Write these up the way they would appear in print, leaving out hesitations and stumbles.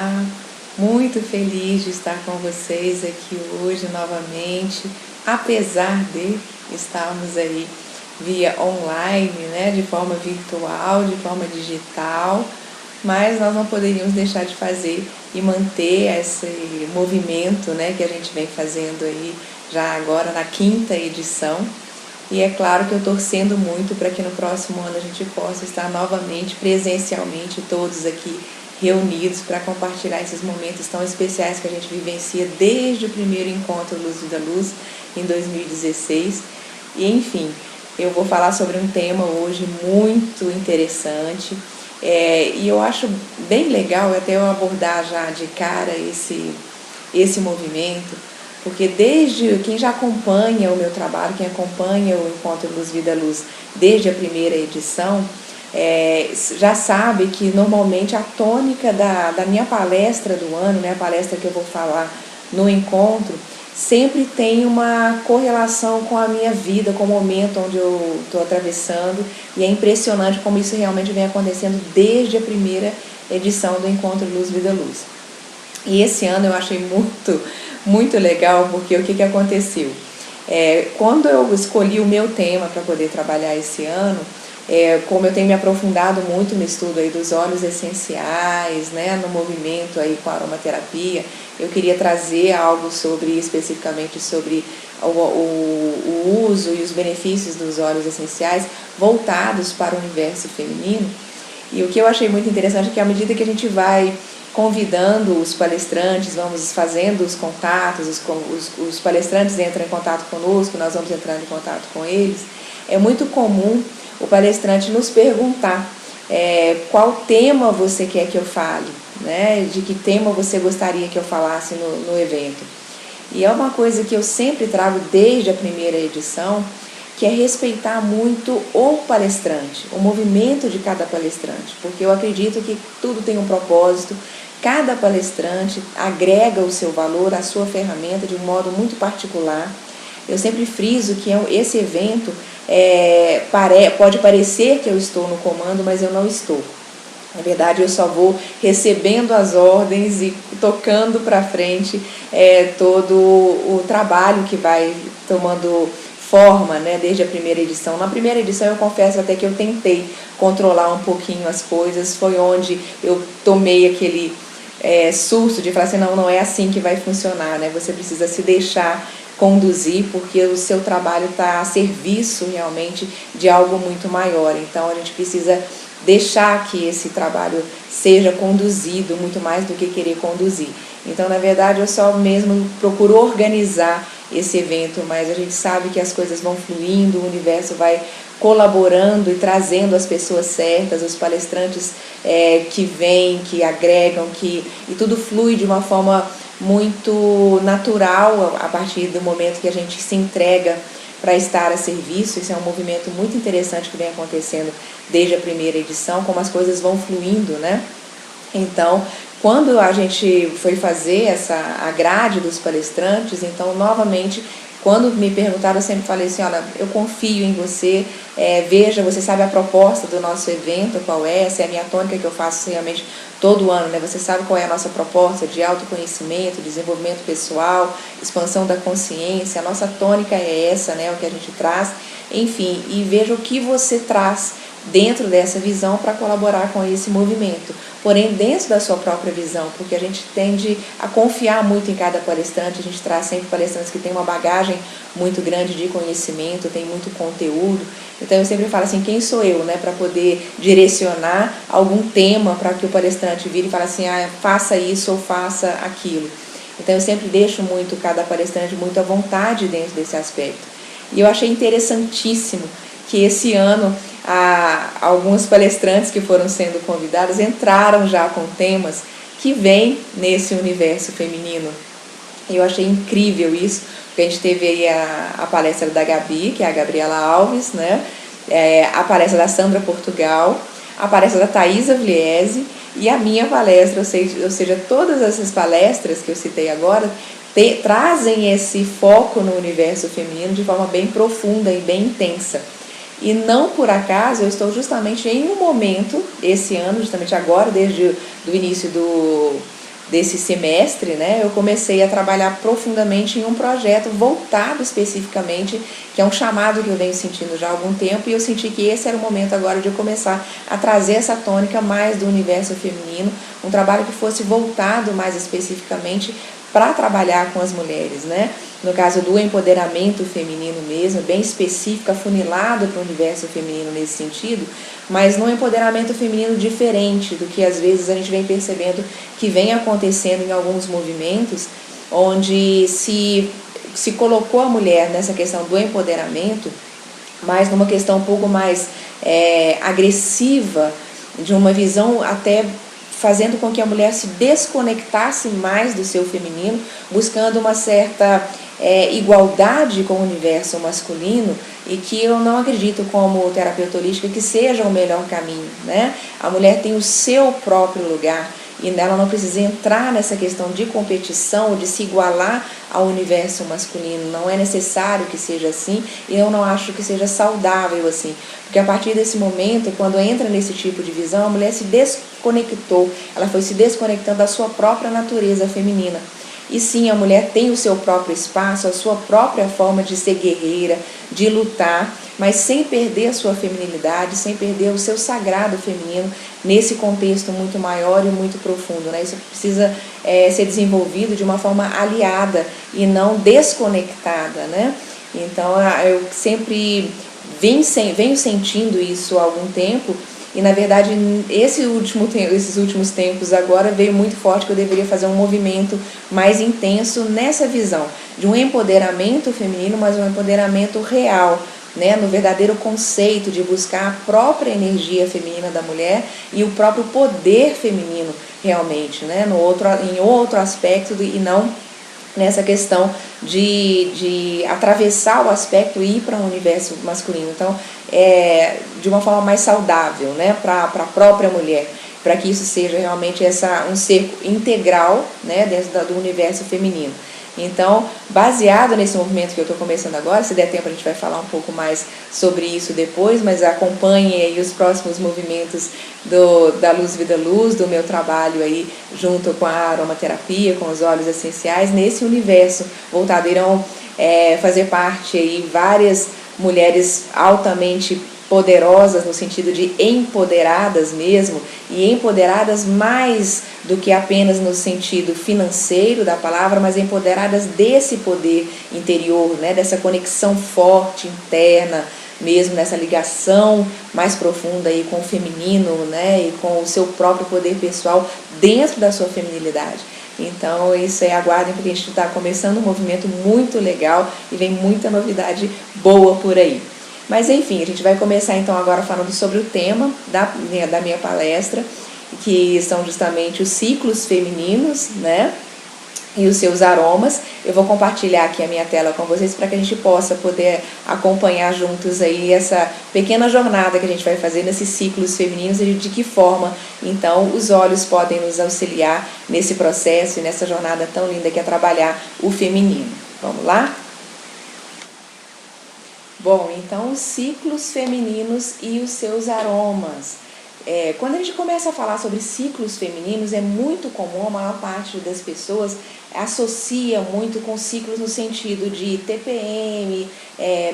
Olá, muito feliz de estar com vocês aqui hoje novamente, apesar de estarmos aí via online, né, de forma virtual, de forma digital, mas nós não poderíamos deixar de fazer e manter esse movimento, né, que a gente vem fazendo aí já agora na 5ª edição. E é claro que eu torcendo muito para que no próximo ano a gente possa estar novamente, presencialmente, todos aqui reunidos para compartilhar esses momentos tão especiais que a gente vivencia desde o primeiro encontro Luz da Luz, em 2016. E enfim, eu vou falar sobre um tema hoje muito interessante, e eu acho bem legal até eu abordar já de cara esse movimento, porque desde quem já acompanha o meu trabalho, quem acompanha o Encontro Luz Vida Luz desde a primeira edição, já sabe que normalmente a tônica da minha palestra do ano, né, a palestra que eu vou falar no encontro, sempre tem uma correlação com a minha vida, com o momento onde eu estou atravessando, e é impressionante como isso realmente vem acontecendo desde a primeira edição do Encontro Luz Vida Luz. E esse ano eu achei muito legal, porque o que aconteceu? Quando eu escolhi o meu tema para poder trabalhar esse ano, como eu tenho me aprofundado muito no estudo aí dos óleos essenciais, né, no movimento aí com a aromaterapia, eu queria trazer algo especificamente sobre o uso e os benefícios dos óleos essenciais voltados para o universo feminino. E o que eu achei muito interessante é que à medida que a gente vai convidando os palestrantes, vamos fazendo os contatos, os palestrantes entram em contato conosco, nós vamos entrando em contato com eles, é muito comum o palestrante nos perguntar qual tema você quer que eu fale, né? De que tema você gostaria que eu falasse no evento. E é uma coisa que eu sempre trago desde a primeira edição, que é respeitar muito o palestrante, o movimento de cada palestrante, porque eu acredito que tudo tem um propósito, cada palestrante agrega o seu valor, a sua ferramenta de um modo muito particular. Eu sempre friso que esse evento pode parecer que eu estou no comando, mas eu não estou. Na verdade, eu só vou recebendo as ordens e tocando para frente todo o trabalho que vai tomando forma, né, desde a primeira edição. Na primeira edição eu confesso até que eu tentei controlar um pouquinho as coisas, foi onde eu tomei aquele susto de falar assim, não é assim que vai funcionar, né? Você precisa se deixar conduzir, porque o seu trabalho está a serviço realmente de algo muito maior. Então a gente precisa deixar que esse trabalho seja conduzido muito mais do que querer conduzir. Então, na verdade, eu só mesmo procuro organizar esse evento, mas a gente sabe que as coisas vão fluindo, o universo vai colaborando e trazendo as pessoas certas, os palestrantes que vêm, que agregam, e tudo flui de uma forma muito natural a partir do momento que a gente se entrega para estar a serviço. Isso é um movimento muito interessante que vem acontecendo desde a primeira edição, como as coisas vão fluindo, né? Então, quando a gente foi fazer a grade dos palestrantes, então, novamente, quando me perguntaram, eu sempre falei assim, olha, eu confio em você, veja, você sabe a proposta do nosso evento, qual é, essa é a minha tônica que eu faço realmente todo ano, né? Você sabe qual é a nossa proposta de autoconhecimento, desenvolvimento pessoal, expansão da consciência, a nossa tônica é essa, né? O que a gente traz, enfim, e veja o que você traz dentro dessa visão para colaborar com esse movimento, porém dentro da sua própria visão, porque a gente tende a confiar muito em cada palestrante, a gente traz sempre palestrantes que têm uma bagagem muito grande de conhecimento, tem muito conteúdo, então eu sempre falo assim, quem sou eu, né, para poder direcionar algum tema para que o palestrante vire e fale assim, faça isso ou faça aquilo. Então eu sempre deixo muito cada palestrante muito à vontade dentro desse aspecto. E eu achei interessantíssimo que esse ano alguns palestrantes que foram sendo convidados entraram já com temas que vêm nesse universo feminino. Eu achei incrível isso, porque a gente teve aí a palestra da Gabi, que é a Gabriela Alves, né? A palestra da Sandra Portugal, a palestra da Thaisa Vliese e a minha palestra, ou seja, todas essas palestras que eu citei agora trazem esse foco no universo feminino de forma bem profunda e bem intensa. E não por acaso eu estou justamente em um momento, esse ano, justamente agora, desde o início desse semestre, né, eu comecei a trabalhar profundamente em um projeto voltado especificamente, que é um chamado que eu venho sentindo já há algum tempo, e eu senti que esse era o momento agora de eu começar a trazer essa tônica mais do universo feminino, um trabalho que fosse voltado mais especificamente para trabalhar com as mulheres, né? No caso do empoderamento feminino mesmo, bem específico, afunilado para o universo feminino nesse sentido, mas num empoderamento feminino diferente do que às vezes a gente vem percebendo que vem acontecendo em alguns movimentos, onde se colocou a mulher nessa questão do empoderamento, mas numa questão um pouco mais agressiva, de uma visão até fazendo com que a mulher se desconectasse mais do seu feminino, buscando uma certa igualdade com o universo masculino, e que eu não acredito, como terapeuta holística, que seja o melhor caminho, né? A mulher tem o seu próprio lugar e ela não precisa entrar nessa questão de competição, de se igualar ao universo masculino. Não é necessário que seja assim, e eu não acho que seja saudável assim, porque a partir desse momento, quando entra nesse tipo de visão, a mulher se desconectou, ela foi se desconectando da sua própria natureza feminina. E sim, a mulher tem o seu próprio espaço, a sua própria forma de ser guerreira, de lutar, mas sem perder a sua feminilidade, sem perder o seu sagrado feminino, nesse contexto muito maior e muito profundo, né? Isso precisa ser desenvolvido de uma forma aliada e não desconectada, né? Então, eu sempre venho sentindo isso há algum tempo. E na verdade, esses últimos tempos agora veio muito forte que eu deveria fazer um movimento mais intenso nessa visão de um empoderamento feminino, mas um empoderamento real, né, no verdadeiro conceito de buscar a própria energia feminina da mulher e o próprio poder feminino realmente, né, em outro aspecto, e não nessa questão de atravessar o aspecto e ir para um universo masculino. Então, de uma forma mais saudável, né, para a própria mulher, para que isso seja realmente um ser integral, né, dentro do universo feminino. Então, baseado nesse movimento que eu estou começando agora, se der tempo a gente vai falar um pouco mais sobre isso depois, mas acompanhe aí os próximos movimentos da Luz Vida Luz, do meu trabalho aí junto com a aromaterapia, com os óleos essenciais, nesse universo voltado. Irão fazer parte aí várias mulheres altamente poderosas, no sentido de empoderadas mesmo, e empoderadas mais do que apenas no sentido financeiro da palavra, mas empoderadas desse poder interior, né, dessa conexão forte, interna, mesmo nessa ligação mais profunda aí com o feminino, né, e com o seu próprio poder pessoal dentro da sua feminilidade. Então, isso aí, aguardem, porque a gente está começando um movimento muito legal e vem muita novidade boa por aí. Mas enfim, a gente vai começar então agora falando sobre o tema da minha palestra, que são justamente os ciclos femininos, né, e os seus aromas. Eu vou compartilhar aqui a minha tela com vocês para que a gente possa poder acompanhar juntos aí essa pequena jornada que a gente vai fazer nesses ciclos femininos e de que forma então os óleos podem nos auxiliar nesse processo e nessa jornada tão linda que é trabalhar o feminino. Vamos lá? Bom, então os ciclos femininos e os seus aromas. Quando a gente começa a falar sobre ciclos femininos, é muito comum, a maior parte das pessoas associa muito com ciclos no sentido de TPM,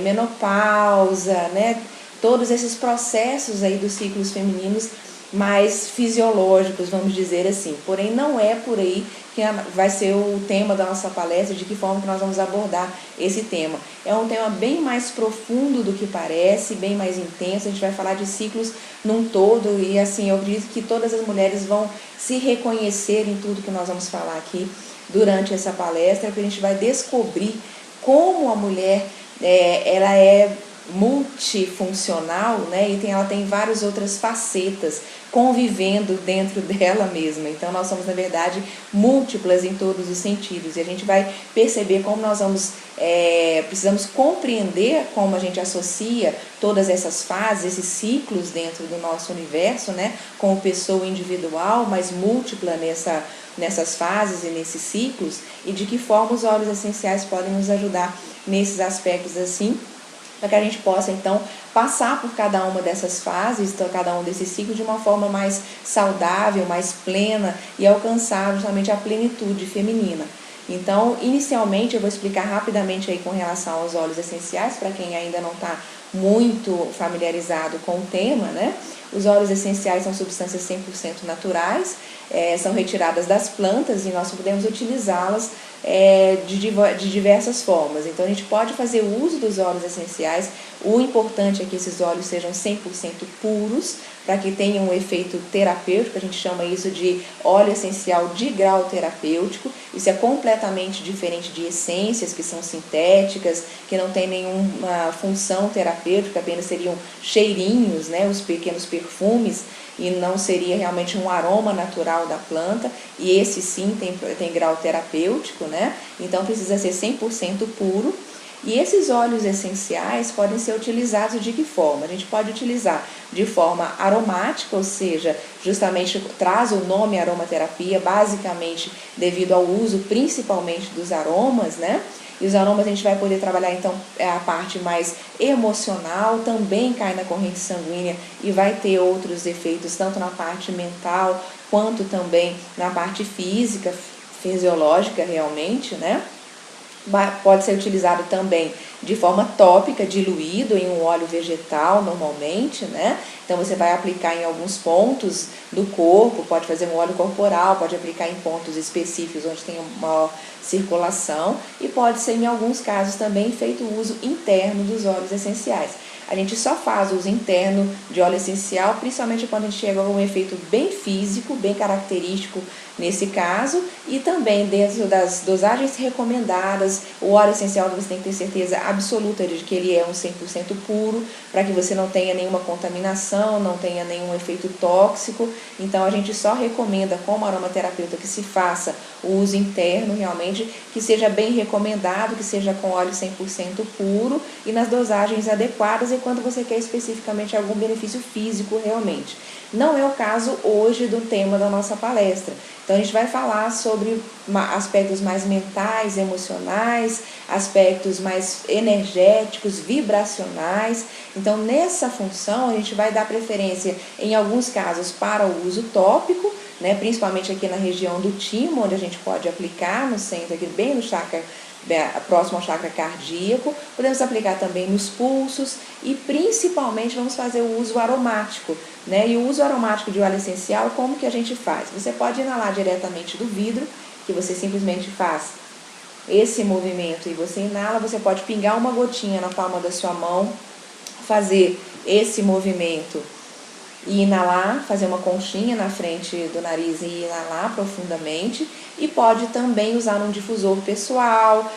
menopausa, né? Todos esses processos aí dos ciclos femininos mais fisiológicos, vamos dizer assim. Porém, não é por aí que vai ser o tema da nossa palestra, de que forma que nós vamos abordar esse tema. É um tema bem mais profundo do que parece, bem mais intenso. A gente vai falar de ciclos num todo e assim, eu acredito que todas as mulheres vão se reconhecer em tudo que nós vamos falar aqui durante essa palestra, porque a gente vai descobrir como a mulher ela é multifuncional, né? E ela tem várias outras facetas convivendo dentro dela mesma. Então nós somos, na verdade, múltiplas em todos os sentidos, e a gente vai perceber como nós precisamos compreender como a gente associa todas essas fases, esses ciclos dentro do nosso universo, né? Como pessoa individual, mas múltipla nessas fases e nesses ciclos, e de que forma os óleos essenciais podem nos ajudar nesses aspectos assim, para que a gente possa então passar por cada uma dessas fases, cada um desses ciclos de uma forma mais saudável, mais plena e alcançar justamente a plenitude feminina. Então, inicialmente, eu vou explicar rapidamente aí com relação aos óleos essenciais, para quem ainda não está muito familiarizado com o tema, né? Os óleos essenciais são substâncias 100% naturais, são retiradas das plantas e nós podemos utilizá-las de diversas formas. Então, a gente pode fazer o uso dos óleos essenciais. O importante é que esses óleos sejam 100% puros, para que tenham um efeito terapêutico. A gente chama isso de óleo essencial de grau terapêutico. Isso é completamente diferente de essências que são sintéticas, que não tem nenhuma função terapêutica, apenas seriam cheirinhos, né, os pequenos perfumes, e não seria realmente um aroma natural da planta, e esse sim tem grau terapêutico, né? Então precisa ser 100% puro. E esses óleos essenciais podem ser utilizados de que forma? A gente pode utilizar de forma aromática, ou seja, justamente traz o nome aromaterapia, basicamente devido ao uso principalmente dos aromas, né? E os aromas a gente vai poder trabalhar então a parte mais emocional, também cai na corrente sanguínea e vai ter outros efeitos, tanto na parte mental, quanto também na parte física, fisiológica realmente, né? Pode ser utilizado também de forma tópica, diluído em um óleo vegetal normalmente, né? Então você vai aplicar em alguns pontos do corpo, pode fazer um óleo corporal, pode aplicar em pontos específicos onde tem maior circulação e pode ser em alguns casos também feito o uso interno dos óleos essenciais. A gente só faz o uso interno de óleo essencial, principalmente quando a gente chega a um efeito bem físico, bem característico nesse caso, e também dentro das dosagens recomendadas. O óleo essencial você tem que ter certeza absoluta de que ele é um 100% puro, para que você não tenha nenhuma contaminação, não tenha nenhum efeito tóxico. Então a gente só recomenda como aromaterapeuta que se faça o uso interno realmente, que seja bem recomendado, que seja com óleo 100% puro e nas dosagens adequadas e quando você quer especificamente algum benefício físico realmente. Não é o caso hoje do tema da nossa palestra. Então a gente vai falar sobre aspectos mais mentais, emocionais, aspectos mais energéticos, vibracionais. Então nessa função a gente vai dar preferência em alguns casos para o uso tópico, né, principalmente aqui na região do timo, onde a gente pode aplicar no centro, aqui bem no chakra, próximo ao chakra cardíaco. Podemos aplicar também nos pulsos e principalmente vamos fazer o uso aromático, né? E o uso aromático de óleo essencial, como que a gente faz? Você pode inalar diretamente do vidro, que você simplesmente faz esse movimento e você inala. Você pode pingar uma gotinha na palma da sua mão, fazer esse movimento e inalar, fazer uma conchinha na frente do nariz e inalar profundamente. E pode também usar num difusor pessoal,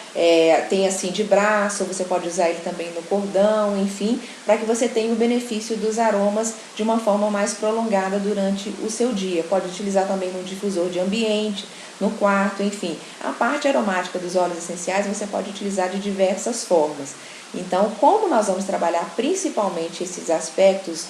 tem assim de braço, você pode usar ele também no cordão, enfim, para que você tenha o benefício dos aromas de uma forma mais prolongada durante o seu dia. Pode utilizar também num difusor de ambiente, no quarto, enfim. A parte aromática dos óleos essenciais você pode utilizar de diversas formas. Então, como nós vamos trabalhar principalmente esses aspectos,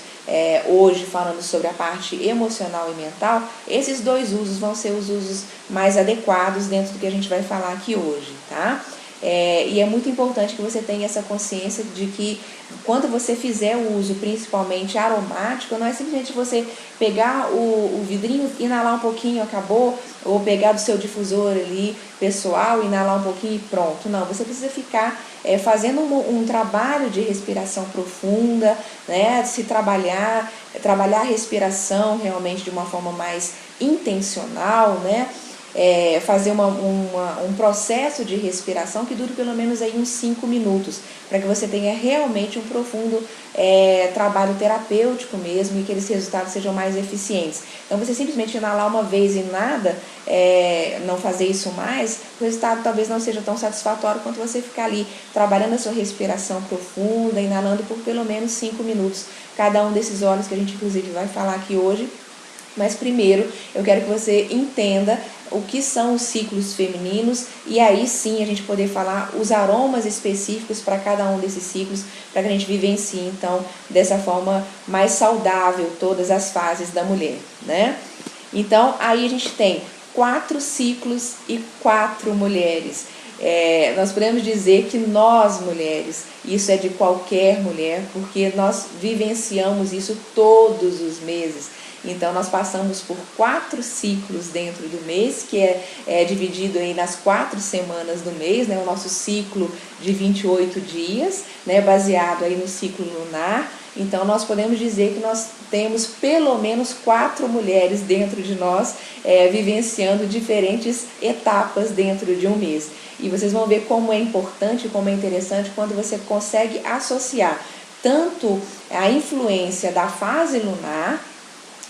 hoje falando sobre a parte emocional e mental, esses dois usos vão ser os usos mais adequados dentro do que a gente vai falar aqui hoje, tá? E é muito importante que você tenha essa consciência de que quando você fizer o uso principalmente aromático, não é simplesmente você pegar o vidrinho, inalar um pouquinho, acabou, ou pegar do seu difusor ali pessoal, inalar um pouquinho e pronto. Não, você precisa ficar fazendo um trabalho de respiração profunda, né? Se trabalhar a respiração realmente de uma forma mais intencional, né? Fazer um processo de respiração que dure pelo menos aí uns 5 minutos, para que você tenha realmente um profundo trabalho terapêutico mesmo e que esses resultados sejam mais eficientes. Então você simplesmente inalar uma vez e nada, não fazer isso mais, o resultado talvez não seja tão satisfatório quanto você ficar ali trabalhando a sua respiração profunda, inalando por pelo menos 5 minutos cada um desses óleos que a gente inclusive vai falar aqui hoje. Mas primeiro eu quero que você entenda o que são os ciclos femininos e aí sim a gente poder falar os aromas específicos para cada um desses ciclos, para que a gente vivencie então dessa forma mais saudável todas as fases da mulher, né? Então aí a gente tem 4 ciclos e 4 mulheres. nós podemos dizer que nós, mulheres, isso é de qualquer mulher, porque nós vivenciamos isso todos os meses. Então, nós passamos por 4 ciclos dentro do mês, que é dividido aí nas 4 semanas do mês, né? O nosso ciclo de 28 dias, né? Baseado aí no ciclo lunar. Então, nós podemos dizer que nós temos pelo menos 4 mulheres dentro de nós, vivenciando diferentes etapas dentro de um mês. E vocês vão ver como é importante, como é interessante quando você consegue associar tanto a influência da fase lunar,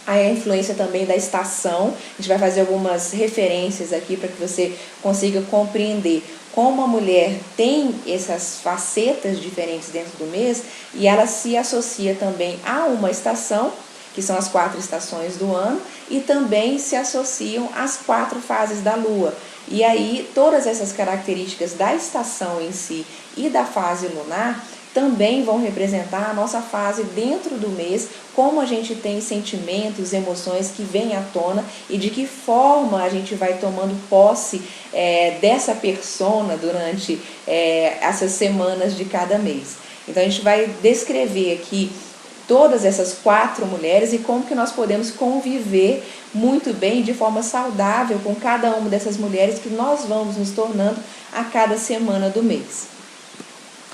a influência também da estação. A gente vai fazer algumas referências aqui para que você consiga compreender como a mulher tem essas facetas diferentes dentro do mês e ela se associa também a uma estação, que são as 4 estações do ano, e também se associam às 4 fases da lua. E aí todas essas características da estação em si e da fase lunar também vão representar a nossa fase dentro do mês, como a gente tem sentimentos, emoções que vêm à tona e de que forma a gente vai tomando posse dessa persona durante essas semanas de cada mês. Então a gente vai descrever aqui todas essas 4 mulheres e como que nós podemos conviver muito bem, de forma saudável, com cada uma dessas mulheres que nós vamos nos tornando a cada semana do mês.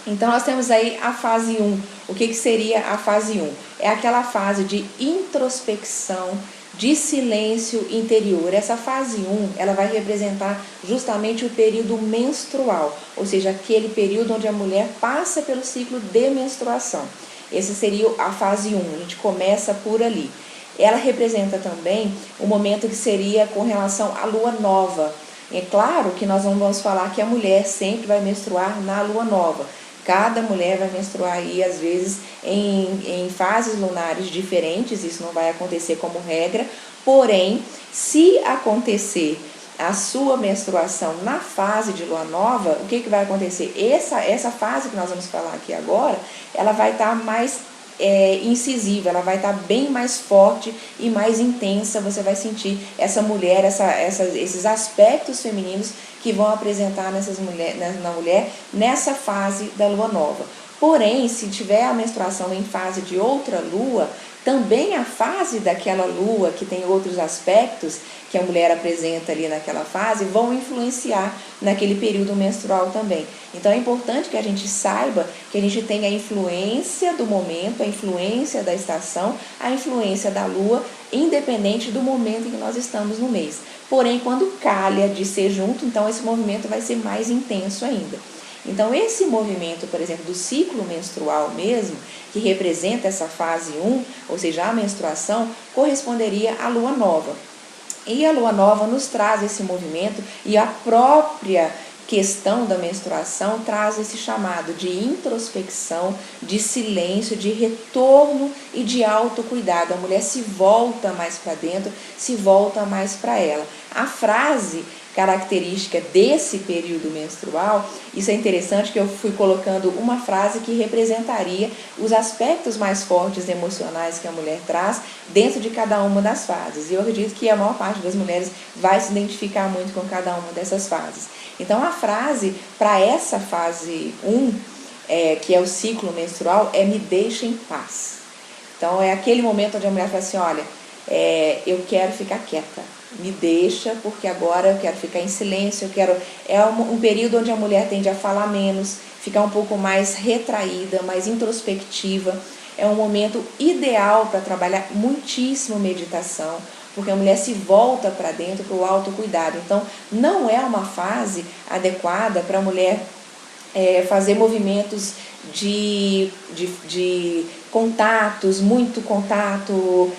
Então, nós temos aí a fase 1. O que seria a fase 1? É aquela fase de introspecção, de silêncio interior. Essa fase 1, ela vai representar justamente o período menstrual, ou seja, aquele período onde a mulher passa pelo ciclo de menstruação. Essa seria a fase 1, a gente começa por ali. Ela representa também o momento que seria com relação à lua nova. É claro que nós não vamos falar que a mulher sempre vai menstruar na lua nova. Cada mulher vai menstruar aí, às vezes, em fases lunares diferentes, isso não vai acontecer como regra, porém, se acontecer a sua menstruação na fase de lua nova, o que vai acontecer? Essa fase que nós vamos falar aqui agora, ela vai estar mais incisiva, ela vai estar bem mais forte e mais intensa. Você vai sentir essa mulher, esses aspectos femininos que vão apresentar na mulher nessa fase da lua nova. Porém, se tiver a menstruação em fase de outra lua, também a fase daquela lua, que tem outros aspectos que a mulher apresenta ali naquela fase, vão influenciar naquele período menstrual também. Então é importante que a gente saiba que a gente tem a influência do momento, a influência da estação, a influência da lua, independente do momento em que nós estamos no mês. Porém, quando calha de ser junto, então esse movimento vai ser mais intenso ainda. Então, esse movimento, por exemplo, do ciclo menstrual mesmo, que representa essa fase 1, ou seja, a menstruação, corresponderia à lua nova. E a lua nova nos traz esse movimento e a própria questão da menstruação traz esse chamado de introspecção, de silêncio, de retorno e de autocuidado. A mulher se volta mais para dentro, se volta mais para ela. A frase característica desse período menstrual, isso é interessante que eu fui colocando uma frase que representaria os aspectos mais fortes emocionais que a mulher traz dentro de cada uma das fases. E eu acredito que a maior parte das mulheres vai se identificar muito com cada uma dessas fases. Então a frase para essa fase 1, que é o ciclo menstrual, é "me deixa em paz". Então é aquele momento onde a mulher fala assim, olha, eu quero ficar quieta, me deixa, porque agora eu quero ficar em silêncio, é um período onde a mulher tende a falar menos, ficar um pouco mais retraída, mais introspectiva. É um momento ideal para trabalhar muitíssimo meditação, porque a mulher se volta para dentro, para o autocuidado. Então, não é uma fase adequada para a mulher fazer movimentos de contatos, muito contato,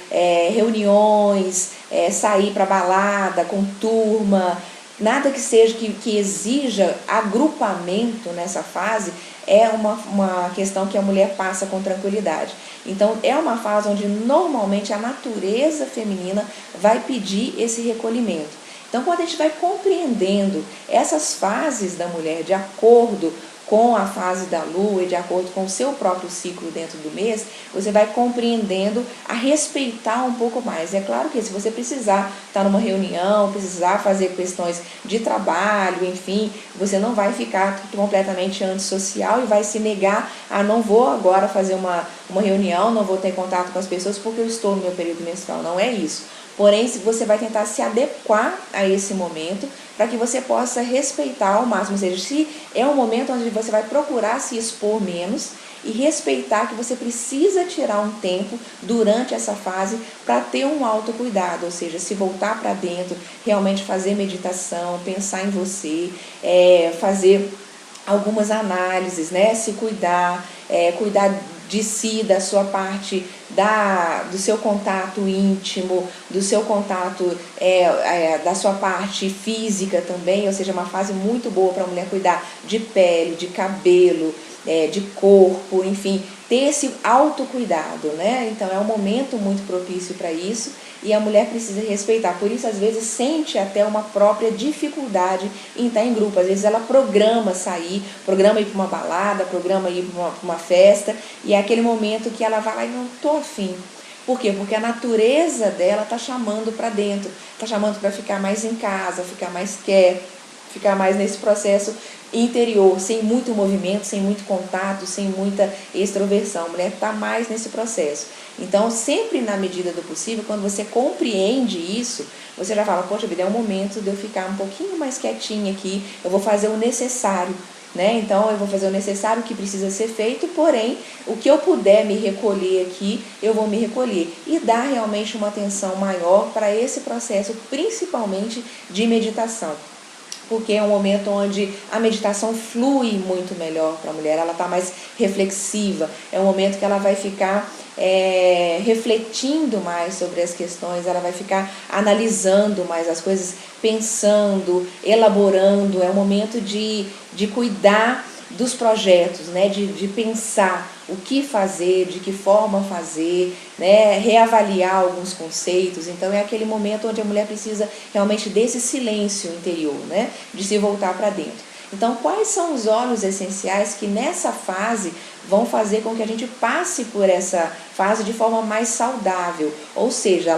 reuniões, sair para balada com turma, nada que seja que exija agrupamento nessa fase, é uma questão que a mulher passa com tranquilidade. Então é uma fase onde normalmente a natureza feminina vai pedir esse recolhimento. Então, quando a gente vai compreendendo essas fases da mulher de acordo com a fase da lua e de acordo com o seu próprio ciclo dentro do mês, você vai compreendendo a respeitar um pouco mais. É claro que se você precisar estar numa reunião, precisar fazer questões de trabalho, enfim, você não vai ficar completamente antissocial e vai se negar a não vou agora fazer uma reunião, não vou ter contato com as pessoas porque eu estou no meu período menstrual. Não é isso. Porém, você vai tentar se adequar a esse momento para que você possa respeitar ao máximo. Ou seja, se é um momento onde você vai procurar se expor menos e respeitar que você precisa tirar um tempo durante essa fase para ter um autocuidado, ou seja, se voltar para dentro, realmente fazer meditação, pensar em você, fazer algumas análises, né? Se cuidar, cuidar de si, da sua parte, do seu contato íntimo, do seu contato, da sua parte física também, ou seja, uma fase muito boa para a mulher cuidar de pele, de cabelo, de corpo, enfim, ter esse autocuidado, né? Então é um momento muito propício para isso e a mulher precisa respeitar. Por isso, às vezes, sente até uma própria dificuldade em estar em grupo. Às vezes ela programa sair, programa ir para uma balada, programa ir para uma festa, e é aquele momento que ela vai lá e não tô afim. Por quê? Porque a natureza dela está chamando para dentro, está chamando para ficar mais em casa, ficar mais quieto, ficar mais nesse processo interior, sem muito movimento, sem muito contato, sem muita extroversão. A mulher está mais nesse processo. Então, sempre na medida do possível, quando você compreende isso, você já fala, poxa vida, é um momento de eu ficar um pouquinho mais quietinha aqui, eu vou fazer o necessário, né? Então, eu vou fazer o necessário que precisa ser feito, porém, o que eu puder me recolher aqui, eu vou me recolher. E dar realmente uma atenção maior para esse processo, principalmente de meditação. Porque é um momento onde a meditação flui muito melhor para a mulher, ela está mais reflexiva, é um momento que ela vai ficar refletindo mais sobre as questões, ela vai ficar analisando mais as coisas, pensando, elaborando, é um momento de cuidar dos projetos, né? de pensar o que fazer, de que forma fazer, né? Reavaliar alguns conceitos. Então é aquele momento onde a mulher precisa realmente desse silêncio interior, né? De se voltar para dentro. Então, quais são os óleos essenciais que nessa fase vão fazer com que a gente passe por essa fase de forma mais saudável? Ou seja,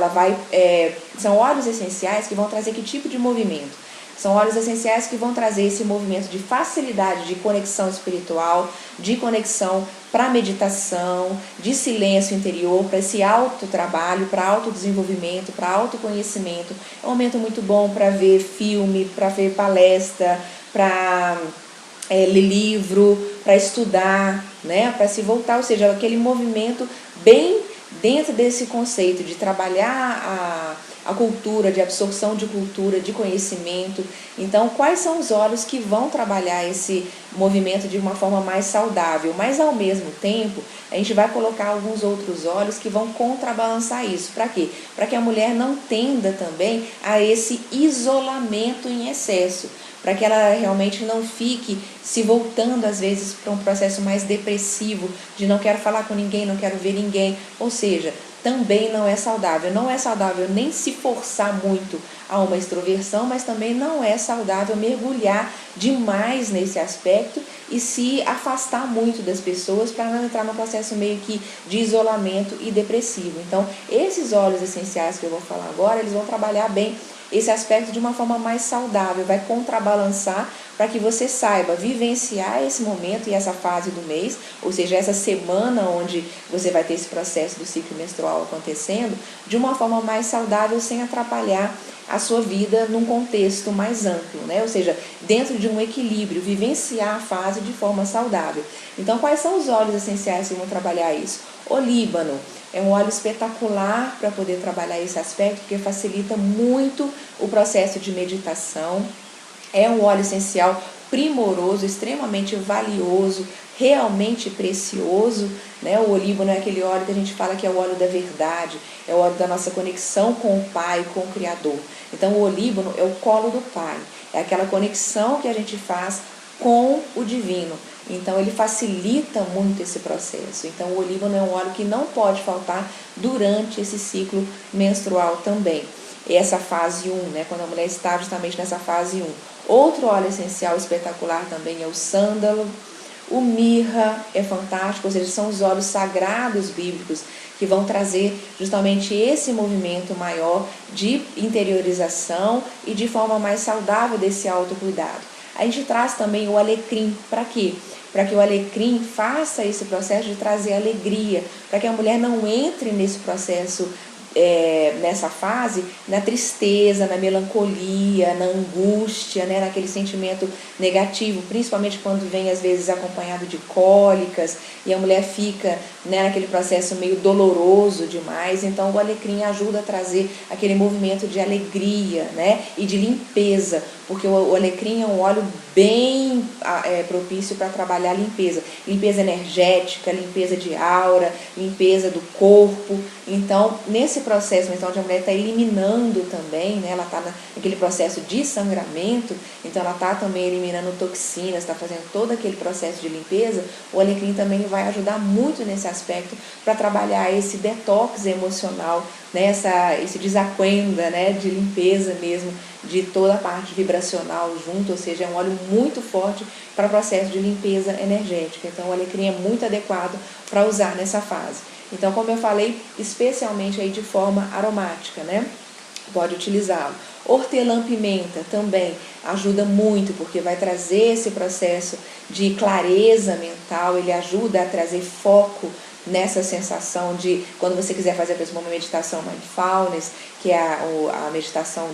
são óleos essenciais que vão trazer que tipo de movimento? São óleos essenciais que vão trazer esse movimento de facilidade de conexão espiritual, de conexão para meditação, de silêncio interior, para esse autotrabalho, para autodesenvolvimento, para autoconhecimento. É um momento muito bom para ver filme, para ver palestra, para ler livro, para estudar, né? Para se voltar, ou seja, aquele movimento bem dentro desse conceito de trabalhar a cultura, de absorção de cultura, de conhecimento. Então, quais são os óleos que vão trabalhar esse movimento de uma forma mais saudável? Mas, ao mesmo tempo, a gente vai colocar alguns outros óleos que vão contrabalançar isso. Para quê? Para que a mulher não tenda também a esse isolamento em excesso, para que ela realmente não fique se voltando, às vezes, para um processo mais depressivo, de não quero falar com ninguém, não quero ver ninguém. Ou seja, também não é saudável. Não é saudável nem se forçar muito a uma extroversão, mas também não é saudável mergulhar demais nesse aspecto e se afastar muito das pessoas para não entrar num processo meio que de isolamento e depressivo. Então, esses óleos essenciais que eu vou falar agora, eles vão trabalhar bem esse aspecto de uma forma mais saudável, vai contrabalançar para que você saiba vivenciar esse momento e essa fase do mês, ou seja, essa semana onde você vai ter esse processo do ciclo menstrual acontecendo, de uma forma mais saudável, sem atrapalhar a sua vida num contexto mais amplo, né? Ou seja, dentro de um equilíbrio, vivenciar a fase de forma saudável. Então, quais são os óleos essenciais que vão trabalhar isso? Olíbano é um óleo espetacular para poder trabalhar esse aspecto, porque facilita muito o processo de meditação. É um óleo essencial primoroso, extremamente valioso, realmente precioso, né? O olíbano é aquele óleo que a gente fala que é o óleo da verdade, é o óleo da nossa conexão com o Pai, com o Criador. Então o olíbano é o colo do Pai, é aquela conexão que a gente faz com o divino. Então ele facilita muito esse processo. Então o olíbano é um óleo que não pode faltar durante esse ciclo menstrual também. Essa fase 1, né, quando a mulher está justamente nessa fase 1. Outro óleo essencial espetacular também é o sândalo. O mirra é fantástico, ou seja, são os óleos sagrados bíblicos que vão trazer justamente esse movimento maior de interiorização e de forma mais saudável desse autocuidado. A gente traz também o alecrim, para quê? Para que o alecrim faça esse processo de trazer alegria, para que a mulher não entre nesse processo, nessa fase, na tristeza, na melancolia, na angústia, né, naquele sentimento negativo, principalmente quando vem às vezes acompanhado de cólicas e a mulher fica, né, naquele processo meio doloroso demais. Então o alecrim ajuda a trazer aquele movimento de alegria, né, e de limpeza, porque o alecrim é um óleo bem propício para trabalhar limpeza energética, limpeza de aura, limpeza do corpo. Então, nesse processo menstrual, onde a mulher está eliminando também, né, ela está naquele processo de sangramento, então ela está também eliminando toxinas, está fazendo todo aquele processo de limpeza, o alecrim também vai ajudar muito nesse aspecto para trabalhar esse detox emocional, né, esse desaquenda, né, de limpeza mesmo, de toda a parte vibracional junto, ou seja, é um óleo muito forte para o processo de limpeza energética. Então o alecrim é muito adequado para usar nessa fase. Então, como eu falei, especialmente aí de forma aromática, né? Pode utilizá-lo. Hortelã-pimenta também ajuda muito, porque vai trazer esse processo de clareza mental, ele ajuda a trazer foco nessa sensação de, quando você quiser fazer uma meditação mindfulness, que é a meditação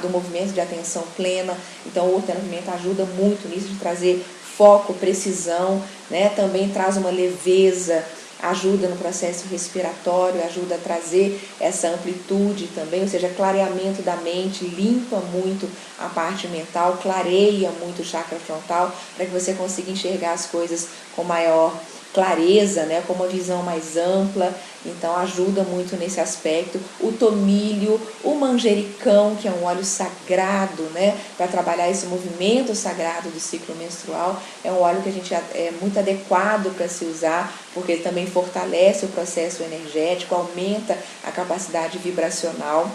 do movimento de atenção plena. Então o hortelã-pimenta ajuda muito nisso, de trazer foco, precisão, né? Também traz uma leveza, ajuda no processo respiratório, ajuda a trazer essa amplitude também, ou seja, clareamento da mente, limpa muito a parte mental, clareia muito o chakra frontal, para que você consiga enxergar as coisas com maior clareza, né, com uma visão mais ampla. Então ajuda muito nesse aspecto. O tomilho, o manjericão, que é um óleo sagrado, né, para trabalhar esse movimento sagrado do ciclo menstrual, é um óleo que a gente é muito adequado para se usar, porque ele também fortalece o processo energético, aumenta a capacidade vibracional.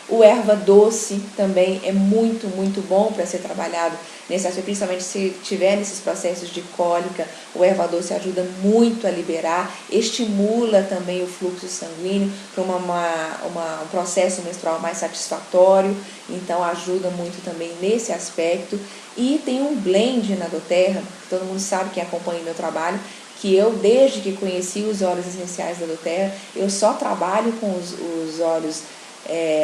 O erva doce também é muito, muito bom para ser trabalhado nesse aspecto, principalmente se tiver nesses processos de cólica. O erva doce ajuda muito a liberar, estimula também o fluxo sanguíneo para um processo menstrual mais satisfatório, então ajuda muito também nesse aspecto. E tem um blend na doTERRA, que todo mundo sabe, quem acompanha o meu trabalho, que eu, desde que conheci os óleos essenciais da doTERRA, eu só trabalho com os óleos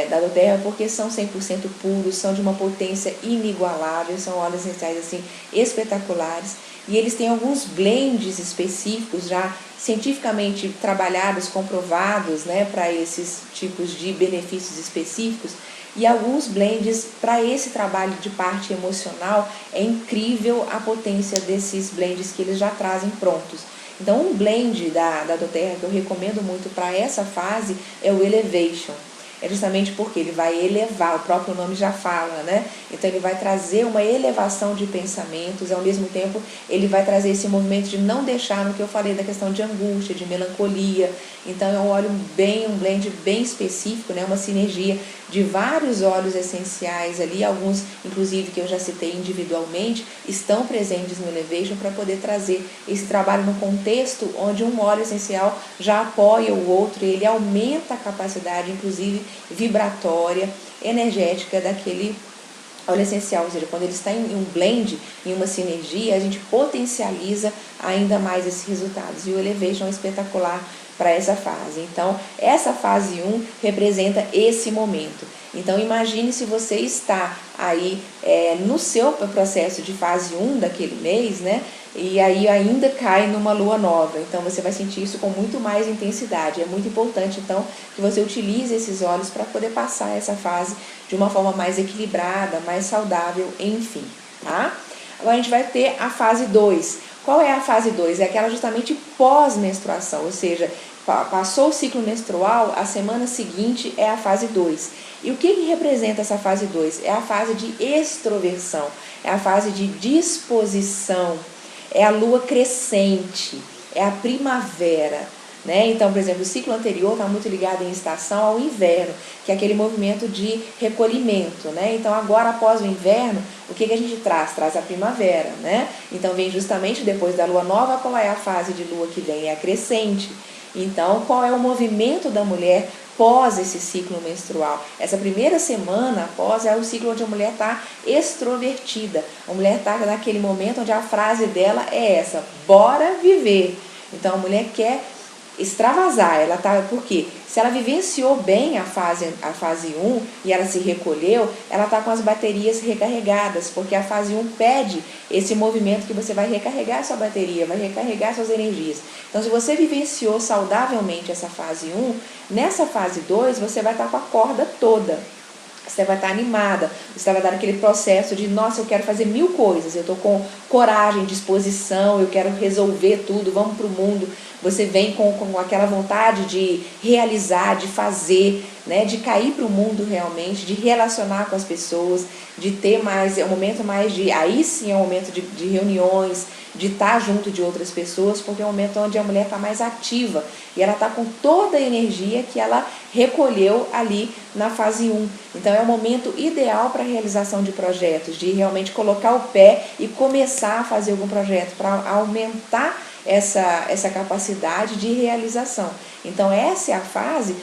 da doTERRA, porque são 100% puros, são de uma potência inigualável, são óleos essenciais assim, espetaculares, e eles têm alguns blends específicos já cientificamente trabalhados, comprovados, né, para esses tipos de benefícios específicos. E alguns blends para esse trabalho de parte emocional, é incrível a potência desses blends que eles já trazem prontos. Então um blend da doTERRA que eu recomendo muito para essa fase é o Elevation. É justamente porque ele vai elevar, o próprio nome já fala, né? Então ele vai trazer uma elevação de pensamentos, ao mesmo tempo ele vai trazer esse movimento de não deixar, no que eu falei da questão de angústia, de melancolia. Então é um óleo um blend bem específico, né? Uma sinergia de vários óleos essenciais ali, alguns inclusive que eu já citei individualmente, estão presentes no Elevation para poder trazer esse trabalho no contexto onde um óleo essencial já apoia o outro e ele aumenta a capacidade, inclusive vibratória, energética daquele óleo essencial, ou seja, quando ele está em um blend, em uma sinergia, a gente potencializa ainda mais esses resultados, e o Elevation é espetacular para essa fase. Então, essa fase 1 representa esse momento. Então, imagine se você está aí no seu processo de fase 1 daquele mês, né? E aí ainda cai numa lua nova. Então, você vai sentir isso com muito mais intensidade. É muito importante, então, que você utilize esses óleos para poder passar essa fase de uma forma mais equilibrada, mais saudável, enfim, tá? Agora, a gente vai ter a fase 2. Qual é a fase 2? É aquela justamente pós-menstruação, ou seja, passou o ciclo menstrual, a semana seguinte é a fase 2. E o que representa essa fase 2? É a fase de extroversão, é a fase de disposição, é a lua crescente, é a primavera, né? Então, por exemplo, o ciclo anterior está muito ligado em estação ao inverno, que é aquele movimento de recolhimento, né? Então, agora, após o inverno, o que a gente traz? Traz a primavera, né? Então vem justamente depois da lua nova, qual é a fase de lua que vem? É a crescente. Então, qual é o movimento da mulher pós esse ciclo menstrual? Essa primeira semana após é o ciclo onde a mulher está extrovertida. A mulher está naquele momento onde a frase dela é essa: bora viver. Então, a mulher quer extravasar, ela tá, porque se ela vivenciou bem a fase 1 e ela se recolheu, ela está com as baterias recarregadas, porque a fase 1 pede esse movimento que você vai recarregar a sua bateria, vai recarregar suas energias. Então, se você vivenciou saudavelmente essa fase 1, nessa fase 2 você vai estar com a corda toda. Você vai estar animada, você vai dar aquele processo de, nossa, eu quero fazer 1000 coisas, eu estou com coragem, disposição, eu quero resolver tudo, vamos para o mundo. Você vem com aquela vontade de realizar, de fazer, né, de cair para o mundo realmente, de relacionar com as pessoas, de ter mais, é um momento mais de, aí sim é um momento de reuniões, de estar junto de outras pessoas, porque é um momento onde a mulher está mais ativa e ela está com toda a energia que ela recolheu ali na fase 1. Então é o momento ideal para a realização de projetos, de realmente colocar o pé e começar a fazer algum projeto para aumentar essa capacidade de realização. Então essa é a fase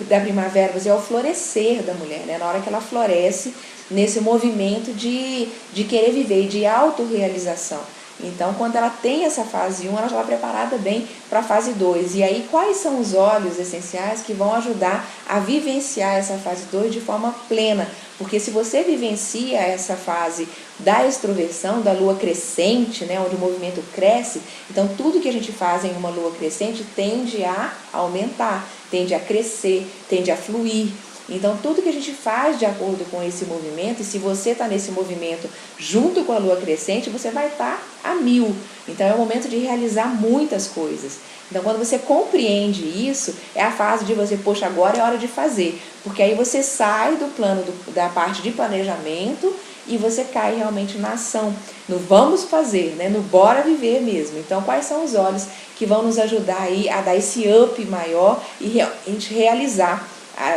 da primavera, é o florescer da mulher, né? Na hora que ela floresce nesse movimento de querer viver, de autorrealização. Então, quando ela tem essa fase 1, ela já está preparada bem para a fase 2. E aí, quais são os óleos essenciais que vão ajudar a vivenciar essa fase 2 de forma plena? Porque se você vivencia essa fase da extroversão, da lua crescente, né, onde o movimento cresce, então tudo que a gente faz em uma lua crescente tende a aumentar, tende a crescer, tende a fluir. Então, tudo que a gente faz de acordo com esse movimento, e se você está nesse movimento junto com a lua crescente, você vai estar a 1000. Então, é o momento de realizar muitas coisas. Então, quando você compreende isso, é a fase de você, poxa, agora é hora de fazer. Porque aí você sai do plano da parte de planejamento e você cai realmente na ação, no vamos fazer, né? No bora viver mesmo. Então, quais são os olhos que vão nos ajudar aí a dar esse up maior e realmente realizar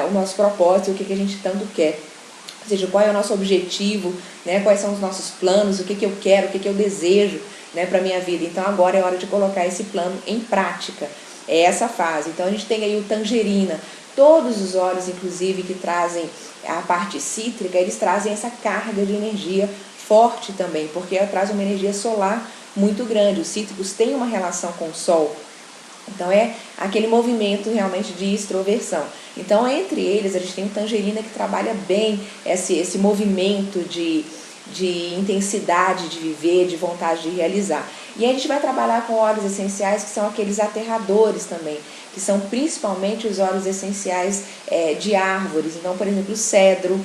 o nosso propósito, o que a gente tanto quer, ou seja, qual é o nosso objetivo, né? Quais são os nossos planos, o que eu quero, o que eu desejo, né, para a minha vida. Então agora é hora de colocar esse plano em prática, é essa fase. Então a gente tem aí o tangerina, todos os óleos inclusive que trazem a parte cítrica, eles trazem essa carga de energia forte também, porque traz uma energia solar muito grande. Os cítricos têm uma relação com o sol. Então é aquele movimento realmente de extroversão. Então entre eles a gente tem o tangerina que trabalha bem esse movimento de intensidade de viver, de vontade de realizar. E a gente vai trabalhar com óleos essenciais que são aqueles aterradores também, que são principalmente os óleos essenciais de árvores. Então, por exemplo, o cedro,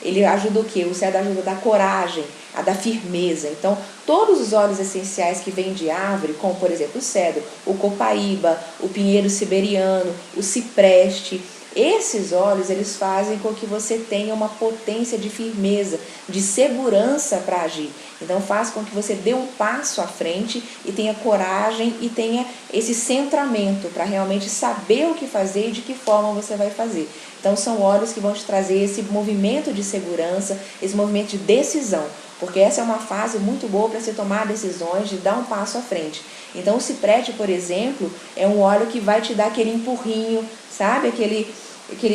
ele ajuda o quê? O cedro ajuda a dar coragem, a dar firmeza. Então, todos os óleos essenciais que vêm de árvore, como por exemplo o cedro, o copaíba, o pinheiro siberiano, o cipreste, esses óleos, eles fazem com que você tenha uma potência de firmeza, de segurança para agir. Então faz com que você dê um passo à frente e tenha coragem e tenha esse centramento para realmente saber o que fazer e de que forma você vai fazer. Então são óleos que vão te trazer esse movimento de segurança, esse movimento de decisão, porque essa é uma fase muito boa para você tomar decisões, de dar um passo à frente. Então o cipreste, por exemplo, é um óleo que vai te dar aquele empurrinho, sabe? Aquele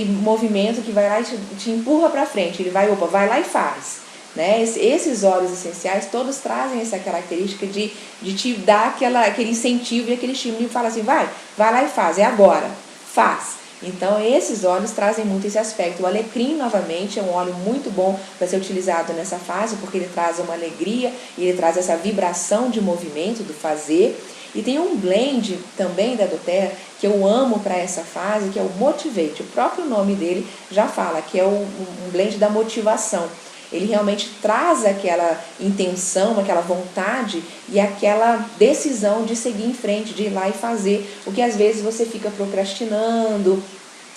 movimento que vai lá e te empurra para frente. Ele vai lá e faz. Né? Esses óleos essenciais todos trazem essa característica de te dar aquele incentivo e aquele estímulo e fala assim, vai lá e faz, é agora, faz. Então esses óleos trazem muito esse aspecto. O alecrim, novamente, é um óleo muito bom para ser utilizado nessa fase, porque ele traz uma alegria e ele traz essa vibração de movimento, do fazer. E tem um blend também da doTERRA que eu amo para essa fase, que é o Motivate. O próprio nome dele já fala que é um blend da motivação. Ele realmente traz aquela intenção, aquela vontade e aquela decisão de seguir em frente, de ir lá e fazer. O que às vezes você fica procrastinando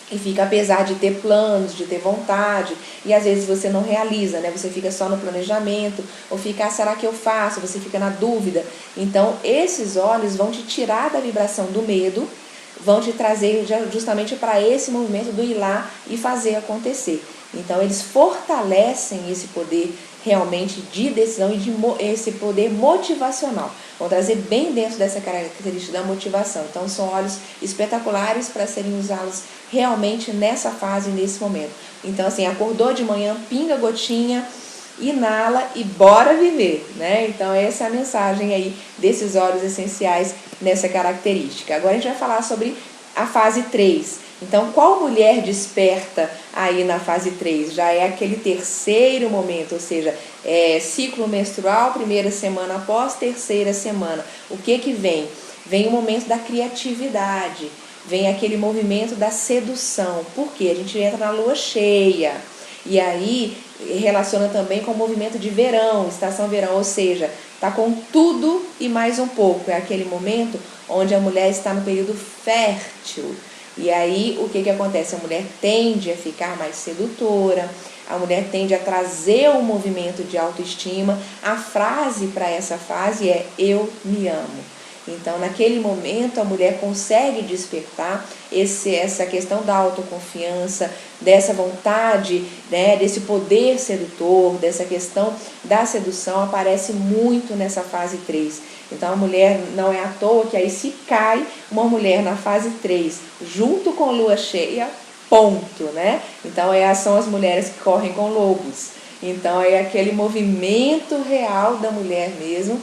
e fica, apesar de ter planos, de ter vontade, e às vezes você não realiza, né? Você fica só no planejamento, ou fica, será que eu faço? Você fica na dúvida. Então esses óleos vão te tirar da vibração do medo, vão te trazer justamente para esse movimento do ir lá e fazer acontecer. Então eles fortalecem esse poder realmente de decisão e de esse poder motivacional. Vão trazer bem dentro dessa característica da motivação. Então, são óleos espetaculares para serem usados realmente nessa fase, nesse momento. Então, assim, acordou de manhã, pinga a gotinha, inala e bora viver, né? Então, essa é a mensagem aí desses óleos essenciais nessa característica. Agora, a gente vai falar sobre a fase 3. Então, qual mulher desperta aí na fase 3? Já é aquele terceiro momento, ou seja, ciclo menstrual, primeira semana após, terceira semana. O que vem? Vem o momento da criatividade, vem aquele movimento da sedução. Por quê? A gente entra na lua cheia. E aí, relaciona também com o movimento de verão, estação verão, ou seja, está com tudo e mais um pouco. É aquele momento onde a mulher está no período fértil. E aí, o que acontece? A mulher tende a ficar mais sedutora, a mulher tende a trazer um movimento de autoestima. A frase para essa fase é: eu me amo. Então, naquele momento, a mulher consegue despertar essa questão da autoconfiança, dessa vontade, né, desse poder sedutor, dessa questão da sedução, aparece muito nessa fase 3. Então, a mulher, não é à toa que aí se cai uma mulher na fase 3, junto com lua cheia, ponto, né? Então, são as mulheres que correm com lobos. Então, é aquele movimento real da mulher mesmo,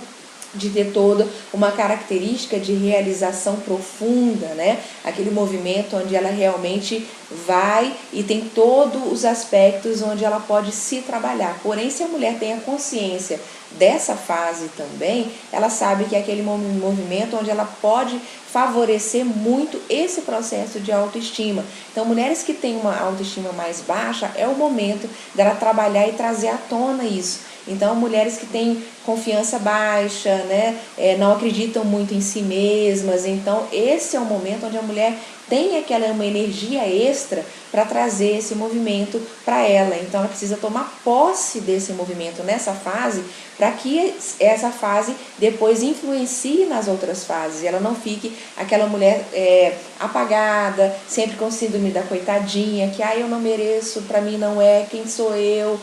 de ter toda uma característica de realização profunda, né? Aquele movimento onde ela realmente vai e tem todos os aspectos onde ela pode se trabalhar. Porém, se a mulher tem a consciência dessa fase também, ela sabe que é aquele movimento onde ela pode favorecer muito esse processo de autoestima. Então, mulheres que têm uma autoestima mais baixa, é o momento dela trabalhar e trazer à tona isso. Então, mulheres que têm confiança baixa, né, não acreditam muito em si mesmas. Então, esse é o momento onde a mulher tem uma energia extra para trazer esse movimento para ela. Então, ela precisa tomar posse desse movimento nessa fase, para que essa fase depois influencie nas outras fases. Ela não fique aquela mulher apagada, sempre com síndrome da coitadinha, que eu não mereço, para mim não é, quem sou eu?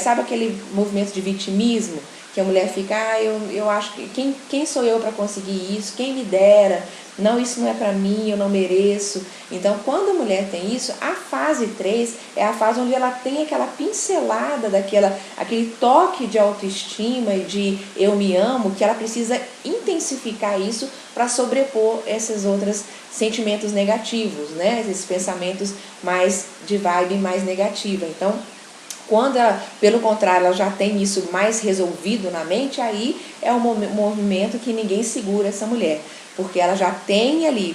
Sabe aquele movimento de vitimismo? Que a mulher fica, eu acho que quem sou eu para conseguir isso? Quem me dera? Não, isso não é para mim, eu não mereço. Então, quando a mulher tem isso, a fase 3 é a fase onde ela tem aquela pincelada aquele toque de autoestima e de eu me amo, que ela precisa intensificar isso para sobrepor esses outros sentimentos negativos, né? Esses pensamentos mais de vibe mais negativa. Então, quando ela, pelo contrário, ela já tem isso mais resolvido na mente, aí é um movimento que ninguém segura essa mulher, porque ela já tem ali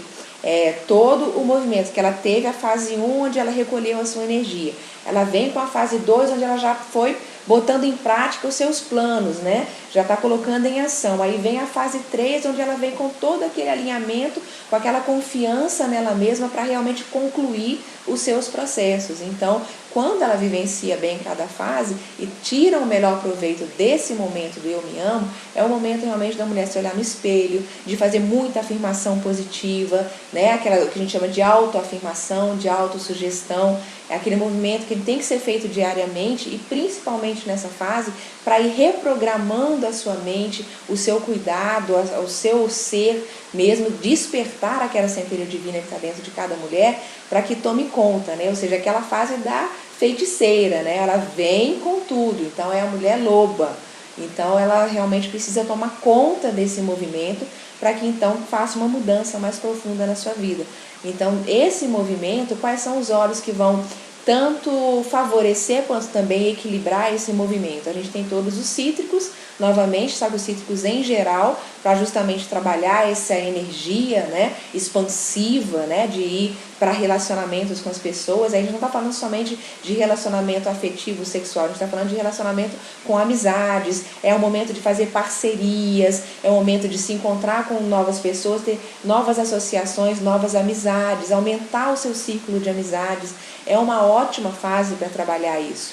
todo o movimento, que ela teve a fase 1, onde ela recolheu a sua energia. Ela vem com a fase 2, onde ela já foi botando em prática os seus planos, né? Já está colocando em ação. Aí vem a fase 3, onde ela vem com todo aquele alinhamento, com aquela confiança nela mesma para realmente concluir os seus processos. Então, quando ela vivencia bem cada fase e tira o melhor proveito desse momento do eu me amo, é o momento realmente da mulher se olhar no espelho, de fazer muita afirmação positiva, né? Aquela que a gente chama de autoafirmação, de autossugestão. É aquele movimento que tem que ser feito diariamente e principalmente nessa fase, para ir reprogramando a sua mente, o seu cuidado, o seu ser mesmo, despertar aquela centelha divina que está dentro de cada mulher, para que tome conta, né? Ou seja, aquela fase da feiticeira, né? Ela vem com tudo, então é a mulher loba. Então ela realmente precisa tomar conta desse movimento para que então faça uma mudança mais profunda na sua vida. Então esse movimento, quais são os óleos que vão tanto favorecer quanto também equilibrar esse movimento? A gente tem todos os cítricos, novamente, sabe, os cítricos em geral, para justamente trabalhar essa energia, né, expansiva, né, de ir para relacionamentos com as pessoas. Aí a gente não está falando somente de relacionamento afetivo, sexual, a gente está falando de relacionamento com amizades, é o momento de fazer parcerias, é o momento de se encontrar com novas pessoas, ter novas associações, novas amizades, aumentar o seu círculo de amizades. É uma ótima fase para trabalhar isso.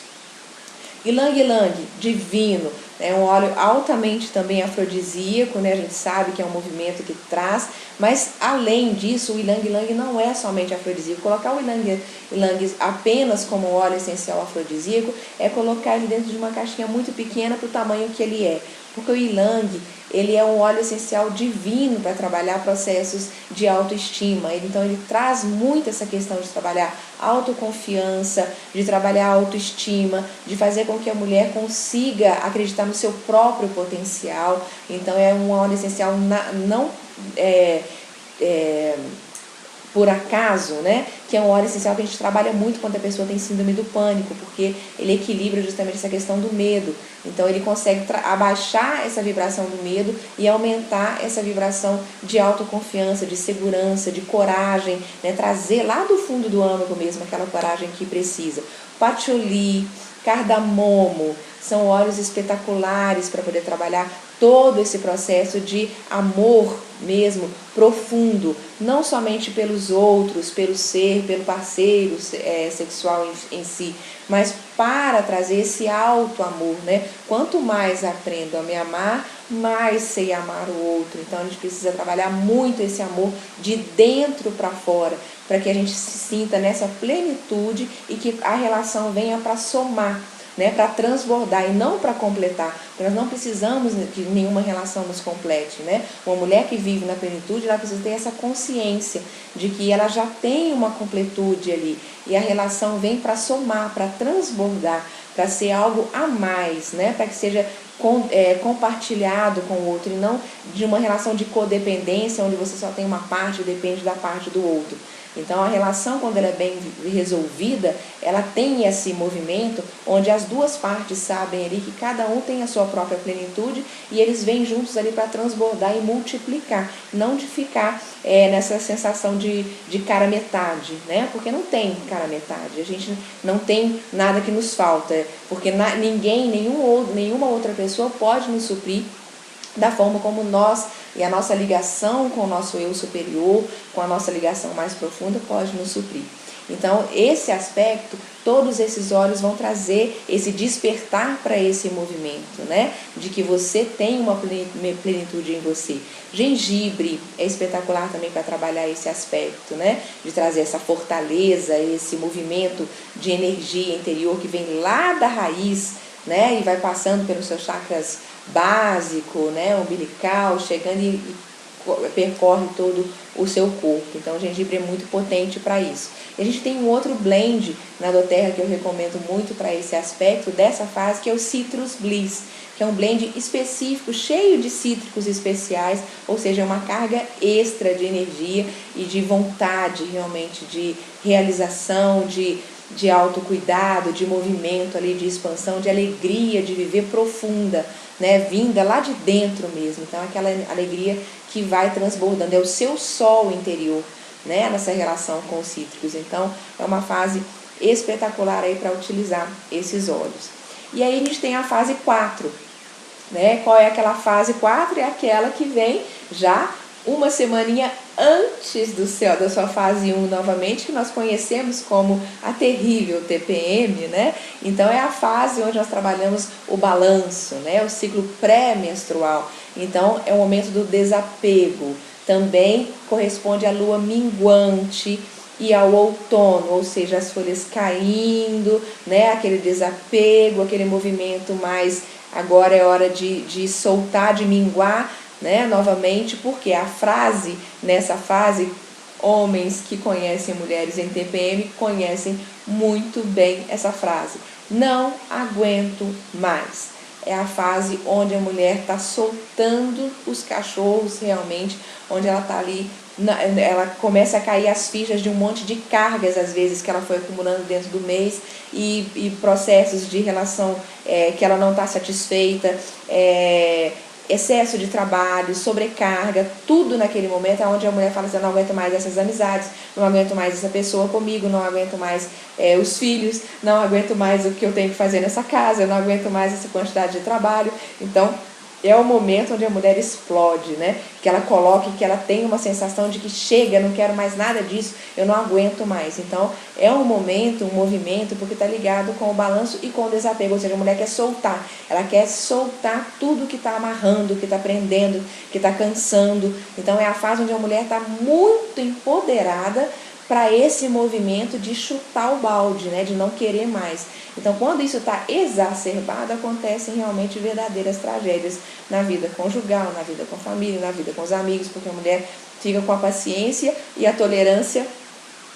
Ylang Ylang, divino, É um óleo altamente também afrodisíaco, né? A gente sabe que é um movimento que traz, mas além disso, o ylang-ylang não é somente afrodisíaco. Colocar o ylang-ylang apenas como óleo essencial afrodisíaco é colocar ele dentro de uma caixinha muito pequena para o tamanho que ele é. Porque o ylang, ele é um óleo essencial divino para trabalhar processos de autoestima. Então ele traz muito essa questão de trabalhar autoconfiança, de trabalhar autoestima, de fazer com que a mulher consiga acreditar no seu próprio potencial. Então é um óleo essencial não por acaso, né? Que é um óleo essencial que a gente trabalha muito quando a pessoa tem síndrome do pânico, porque ele equilibra justamente essa questão do medo. Então ele consegue abaixar essa vibração do medo e aumentar essa vibração de autoconfiança, de segurança, de coragem, né? Trazer lá do fundo do âmago mesmo aquela coragem que precisa. Patchouli, cardamomo, são óleos espetaculares para poder trabalhar todo esse processo de amor mesmo, profundo, não somente pelos outros, pelo ser, pelo parceiro sexual em si, mas para trazer esse alto amor, né? Quanto mais aprendo a me amar, mais sei amar o outro. Então a gente precisa trabalhar muito esse amor de dentro para fora, para que a gente se sinta nessa plenitude e que a relação venha para somar, né, para transbordar e não para completar. Nós não precisamos que nenhuma relação nos complete, né? Uma mulher que vive na plenitude, ela precisa ter essa consciência de que ela já tem uma completude ali e a relação vem para somar, para transbordar, para ser algo a mais, né? Para que seja compartilhado com o outro e não de uma relação de codependência onde você só tem uma parte e depende da parte do outro. Então a relação, quando ela é bem resolvida, ela tem esse movimento onde as duas partes sabem ali que cada um tem a sua própria plenitude e eles vêm juntos ali para transbordar e multiplicar, não de ficar nessa sensação de cara metade, né? Porque não tem cara metade, a gente não tem nada que nos falta, porque nenhuma outra pessoa pode nos suprir da forma como nós e a nossa ligação com o nosso eu superior, com a nossa ligação mais profunda, pode nos suprir. Então, esse aspecto, todos esses óleos vão trazer esse despertar para esse movimento, né? De que você tem uma plenitude em você. Gengibre é espetacular também para trabalhar esse aspecto, né? De trazer essa fortaleza, esse movimento de energia interior que vem lá da raiz, né? E vai passando pelos seus chakras básico, né, umbilical, chegando e percorre todo o seu corpo. Então o gengibre é muito potente para isso. E a gente tem um outro blend na doTERRA que eu recomendo muito para esse aspecto dessa fase, que é o Citrus Bliss, que é um blend específico, cheio de cítricos especiais, ou seja, uma carga extra de energia e de vontade realmente, de realização, de autocuidado, de movimento ali, de expansão, de alegria, de viver profunda, né, vinda lá de dentro mesmo. Então aquela alegria que vai transbordando, é o seu sol interior, né, nessa relação com os cítricos. Então é uma fase espetacular aí para utilizar esses óleos. E aí a gente tem a fase 4, né? Qual é aquela fase 4? É aquela que vem já uma semaninha antes da sua fase 1 novamente, que nós conhecemos como a terrível TPM, né? Então é a fase onde nós trabalhamos o balanço, né? O ciclo pré-menstrual. Então é o momento do desapego. Também corresponde à lua minguante e ao outono, ou seja, as folhas caindo, né? Aquele desapego, aquele movimento mais agora é hora de soltar, de minguar, né, novamente, porque a frase, nessa fase, homens que conhecem mulheres em TPM conhecem muito bem essa frase: não aguento mais. É a fase onde a mulher está soltando os cachorros realmente, onde ela está ali, ela começa a cair as fichas de um monte de cargas, às vezes, que ela foi acumulando dentro do mês, e processos de relação que ela não está satisfeita, excesso de trabalho, sobrecarga, tudo naquele momento é onde a mulher fala assim: eu não aguento mais essas amizades, não aguento mais essa pessoa comigo, não aguento mais os filhos, não aguento mais o que eu tenho que fazer nessa casa, eu não aguento mais essa quantidade de trabalho. Então é o momento onde a mulher explode, né? Que ela coloque, que ela tem uma sensação de que chega, não quero mais nada disso, eu não aguento mais. Então, é um momento, um movimento, porque está ligado com o balanço e com o desapego. Ou seja, a mulher quer soltar. Ela quer soltar tudo que está amarrando, que está prendendo, que está cansando. Então, é a fase onde a mulher está muito empoderada para esse movimento de chutar o balde, né, de não querer mais. Então, quando isso está exacerbado, acontecem realmente verdadeiras tragédias na vida conjugal, na vida com a família, na vida com os amigos, porque a mulher fica com a paciência e a tolerância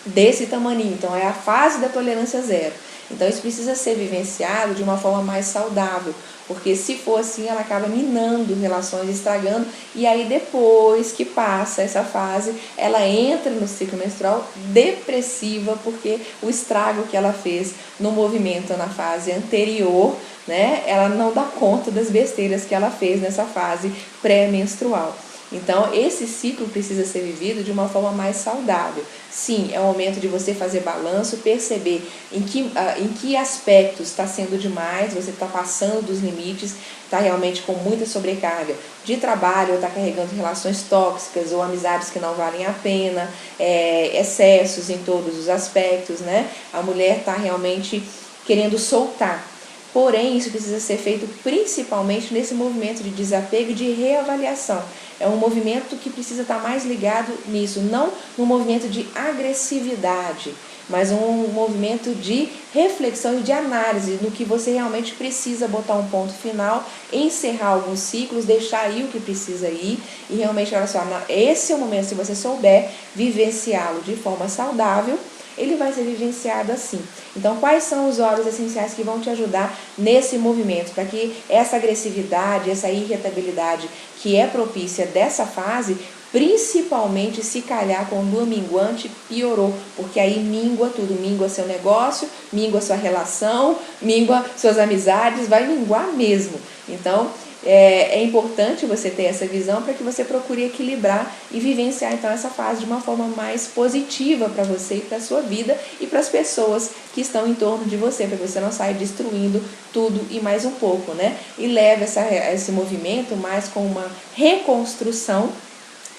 desse tamaninho. Então, é a fase da tolerância zero. Então, isso precisa ser vivenciado de uma forma mais saudável, porque se for assim, ela acaba minando relações, estragando, e aí depois que passa essa fase, ela entra no ciclo menstrual depressiva, porque o estrago que ela fez no movimento na fase anterior, né, ela não dá conta das besteiras que ela fez nessa fase pré-menstrual. Então, esse ciclo precisa ser vivido de uma forma mais saudável. Sim, é o momento de você fazer balanço, perceber em que aspectos está sendo demais, você está passando dos limites, está realmente com muita sobrecarga de trabalho, ou está carregando relações tóxicas ou amizades que não valem a pena, excessos em todos os aspectos, né? A mulher está realmente querendo soltar. Porém, isso precisa ser feito principalmente nesse movimento de desapego e de reavaliação. É um movimento que precisa estar mais ligado nisso, não no movimento de agressividade, mas um movimento de reflexão e de análise no que você realmente precisa botar um ponto final, encerrar alguns ciclos, deixar ir o que precisa ir e realmente, olha só, esse é o momento, se você souber vivenciá-lo de forma saudável, ele vai ser vivenciado assim. Então, quais são os óleos essenciais que vão te ajudar nesse movimento, para que essa agressividade, essa irritabilidade que é propícia dessa fase, principalmente se calhar com lua minguante, piorou, porque aí mingua tudo, mingua seu negócio, mingua sua relação, mingua suas amizades, vai minguar mesmo. Então, é importante você ter essa visão para que você procure equilibrar e vivenciar então essa fase de uma forma mais positiva para você e para a sua vida e para as pessoas que estão em torno de você, para que você não saia destruindo tudo e mais um pouco, né? E leve esse movimento mais com uma reconstrução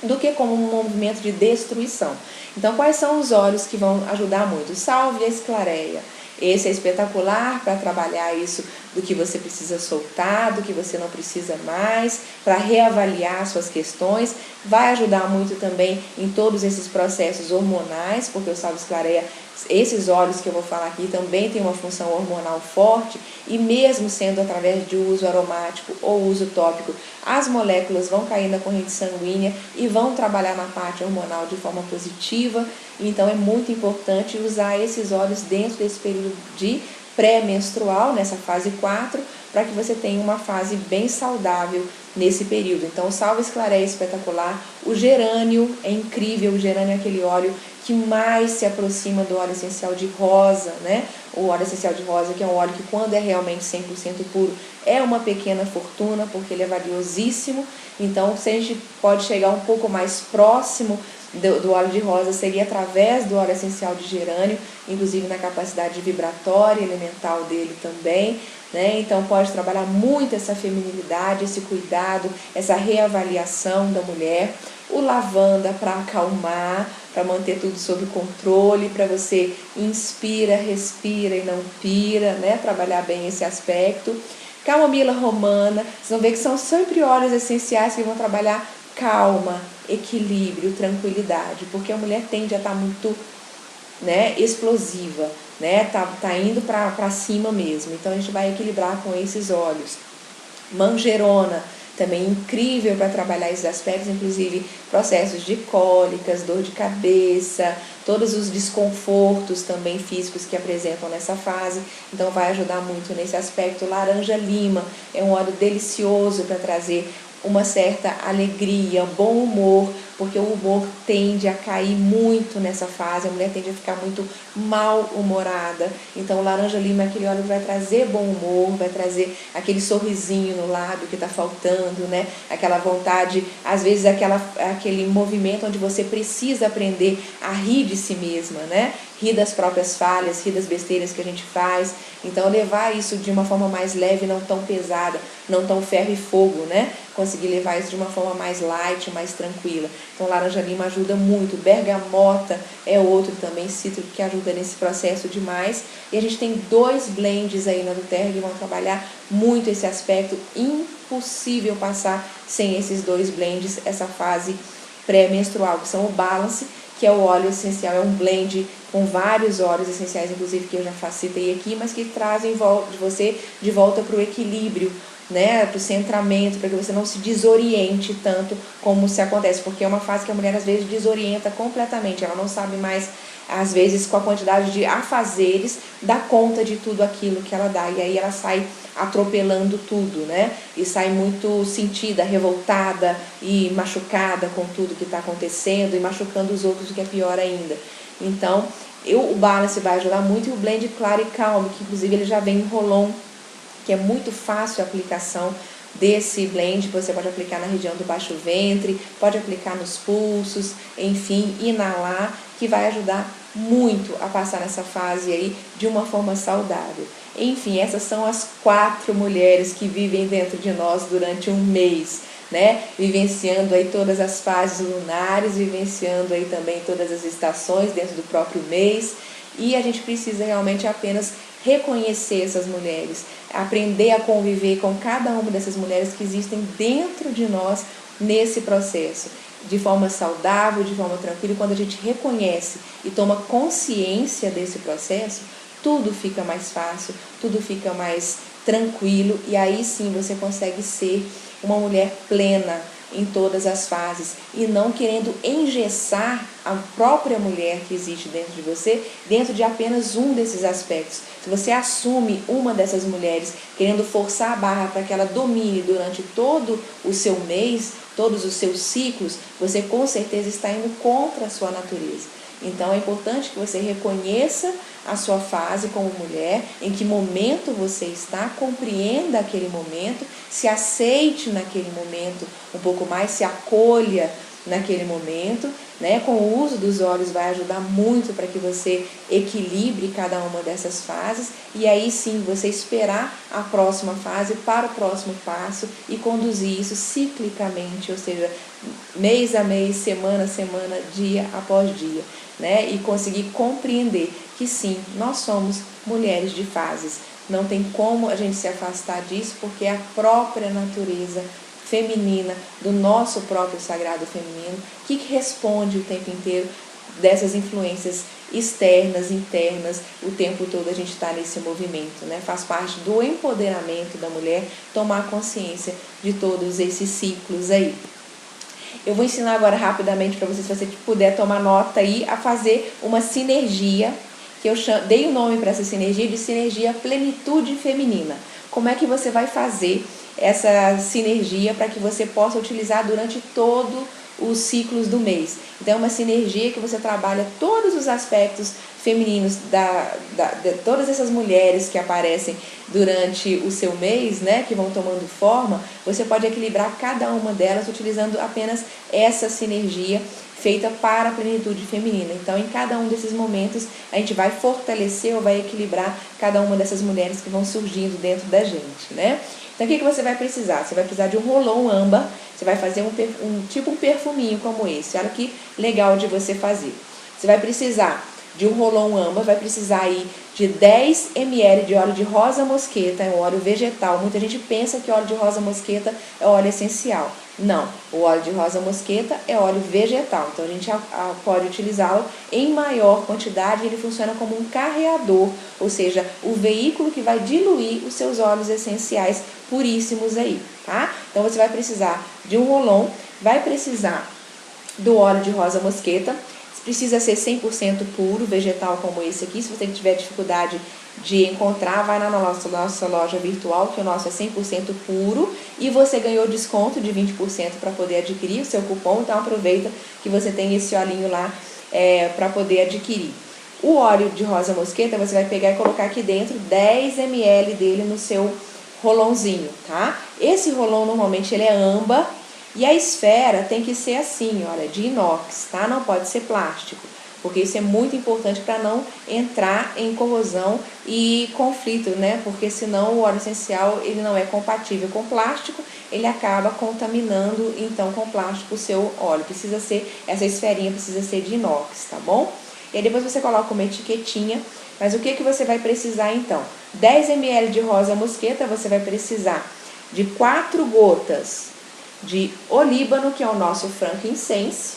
do que como um movimento de destruição. Então, quais são os óleos que vão ajudar muito? Sálvia esclareia. Esse é espetacular para trabalhar isso do que você precisa soltar, do que você não precisa mais, para reavaliar suas questões. Vai ajudar muito também em todos esses processos hormonais, porque o Sálvia esclareia, esses óleos que eu vou falar aqui também tem uma função hormonal forte, e mesmo sendo através de uso aromático ou uso tópico, as moléculas vão cair na corrente sanguínea e vão trabalhar na parte hormonal de forma positiva. Então é muito importante usar esses óleos dentro desse período de pré-menstrual, nessa fase 4, para que você tenha uma fase bem saudável nesse período. Então o Sálvia esclareia é espetacular, o gerânio é incrível, o gerânio é aquele óleo que mais se aproxima do óleo essencial de rosa, né? O óleo essencial de rosa, que é um óleo que quando é realmente 100% puro, é uma pequena fortuna, porque ele é valiosíssimo. Então, se a gente pode chegar um pouco mais próximo do óleo de rosa, seria através do óleo essencial de gerânio, inclusive na capacidade vibratória e elemental dele também, né? Então pode trabalhar muito essa feminilidade, esse cuidado, essa reavaliação da mulher. O lavanda para acalmar, para manter tudo sob controle, para você inspira, respira e não pira, né? Trabalhar bem esse aspecto. Camomila romana, vocês vão ver que são sempre óleos essenciais que vão trabalhar calma, equilíbrio, tranquilidade, porque a mulher tende a estar muito, né, explosiva, né, tá indo para cima mesmo. Então a gente vai equilibrar com esses óleos. Manjerona, também incrível para trabalhar esses aspectos, inclusive processos de cólicas, dor de cabeça, todos os desconfortos também físicos que apresentam nessa fase, então vai ajudar muito nesse aspecto. Laranja-lima é um óleo delicioso para trazer uma certa alegria, bom humor porque o humor tende a cair muito nessa fase, a mulher tende a ficar muito mal-humorada. Então o laranja-lima é aquele óleo que vai trazer bom humor, vai trazer aquele sorrisinho no lábio que está faltando, né? Aquela vontade, às vezes aquele movimento onde você precisa aprender a rir de si mesma, né? Rir das próprias falhas, rir das besteiras que a gente faz. Então levar isso de uma forma mais leve, não tão pesada, não tão ferro e fogo, né? Conseguir levar isso de uma forma mais light, mais tranquila. Então laranja-lima ajuda muito. Bergamota é outro também cítrico que ajuda nesse processo demais. E a gente tem 2 blends aí na Nuterra que vão trabalhar muito esse aspecto. Impossível passar sem esses 2 blends, essa fase pré-menstrual, que são o Balance, que é o óleo essencial, é um blend com vários óleos essenciais, inclusive que eu já citei aqui, mas que trazem você de volta para o equilíbrio, né, para o centramento, para que você não se desoriente tanto como se acontece, porque é uma fase que a mulher às vezes desorienta completamente, ela não sabe mais, às vezes com a quantidade de afazeres, dar conta de tudo aquilo que ela dá, e aí ela sai atropelando tudo, né, e sai muito sentida, revoltada e machucada com tudo que está acontecendo e machucando os outros, o que é pior ainda. Então, o Balance vai ajudar muito, e o Blend Claro e Calme, que inclusive ele já vem em Rolon, que é muito fácil a aplicação desse blend, você pode aplicar na região do baixo ventre, pode aplicar nos pulsos, enfim, inalar, que vai ajudar muito a passar nessa fase aí de uma forma saudável. Enfim, essas são as 4 mulheres que vivem dentro de nós durante um mês, né? Vivenciando aí todas as fases lunares, vivenciando aí também todas as estações dentro do próprio mês, e a gente precisa realmente apenas reconhecer essas mulheres, aprender a conviver com cada uma dessas mulheres que existem dentro de nós nesse processo, de forma saudável, de forma tranquila. Quando a gente reconhece e toma consciência desse processo, tudo fica mais fácil, tudo fica mais tranquilo, e aí sim você consegue ser uma mulher plena em todas as fases, e não querendo engessar a própria mulher que existe dentro de você, dentro de apenas um desses aspectos. Se você assume uma dessas mulheres, querendo forçar a barra para que ela domine durante todo o seu mês, todos os seus ciclos, você com certeza está indo contra a sua natureza. Então é importante que você reconheça a sua fase como mulher, em que momento você está, compreenda aquele momento, se aceite naquele momento um pouco mais, se acolha naquele momento, né? Com o uso dos óleos vai ajudar muito para que você equilibre cada uma dessas fases, e aí sim você esperar a próxima fase para o próximo passo e conduzir isso ciclicamente, ou seja, mês a mês, semana a semana, dia após dia, né? E conseguir compreender que sim, nós somos mulheres de fases. Não tem como a gente se afastar disso, porque é a própria natureza feminina, do nosso próprio sagrado feminino, que responde o tempo inteiro dessas influências externas, internas, o tempo todo a gente está nesse movimento, né? Faz parte do empoderamento da mulher tomar consciência de todos esses ciclos aí. Eu vou ensinar agora rapidamente para vocês, se você puder tomar nota aí, a fazer uma sinergia, que eu dei o nome para essa sinergia de sinergia plenitude feminina. Como é que você vai fazer essa sinergia para que você possa utilizar durante todo os ciclos do mês? Então é uma sinergia que você trabalha todos os aspectos femininos de todas essas mulheres que aparecem durante o seu mês, né, que vão tomando forma. Você pode equilibrar cada uma delas utilizando apenas essa sinergia feita para a plenitude feminina. Então, em cada um desses momentos, a gente vai fortalecer ou vai equilibrar cada uma dessas mulheres que vão surgindo dentro da gente, né? Então, o que você vai precisar? Você vai precisar de um Rolon âmbar. Você vai fazer um perfuminho como esse. Olha que legal de você fazer. Você vai precisar de um Rolon âmbar, vai precisar aí de 10 ml de óleo de rosa mosqueta, é um óleo vegetal. Muita gente pensa que óleo de rosa mosqueta é óleo essencial. Não, o óleo de rosa mosqueta é óleo vegetal, então a gente pode utilizá-lo em maior quantidade. Ele funciona como um carreador, ou seja, o veículo que vai diluir os seus óleos essenciais puríssimos aí, tá? Então você vai precisar de um Rolon, vai precisar do óleo de rosa mosqueta. precisa ser 100% puro, vegetal como esse aqui. Se você tiver dificuldade de encontrar, vai lá na nossa loja virtual, que o nosso é 100% puro, e você ganhou desconto de 20% para poder adquirir o seu cupom, então aproveita que você tem esse olhinho lá para poder adquirir. O óleo de rosa mosqueta você vai pegar e colocar aqui dentro 10 ml dele no seu rolãozinho, tá? Esse rolão normalmente ele é âmbar e a esfera tem que ser assim, olha, de inox, tá? Não pode ser plástico, porque isso é muito importante para não entrar em corrosão e conflito, né? Porque senão o óleo essencial ele não é compatível com plástico, ele acaba contaminando então com plástico o seu óleo. Precisa ser, essa esferinha precisa ser de inox, tá bom? E aí depois você coloca uma etiquetinha, mas o que você vai precisar então? 10 ml de rosa mosqueta, você vai precisar de 4 gotas de olíbano, que é o nosso frankincense.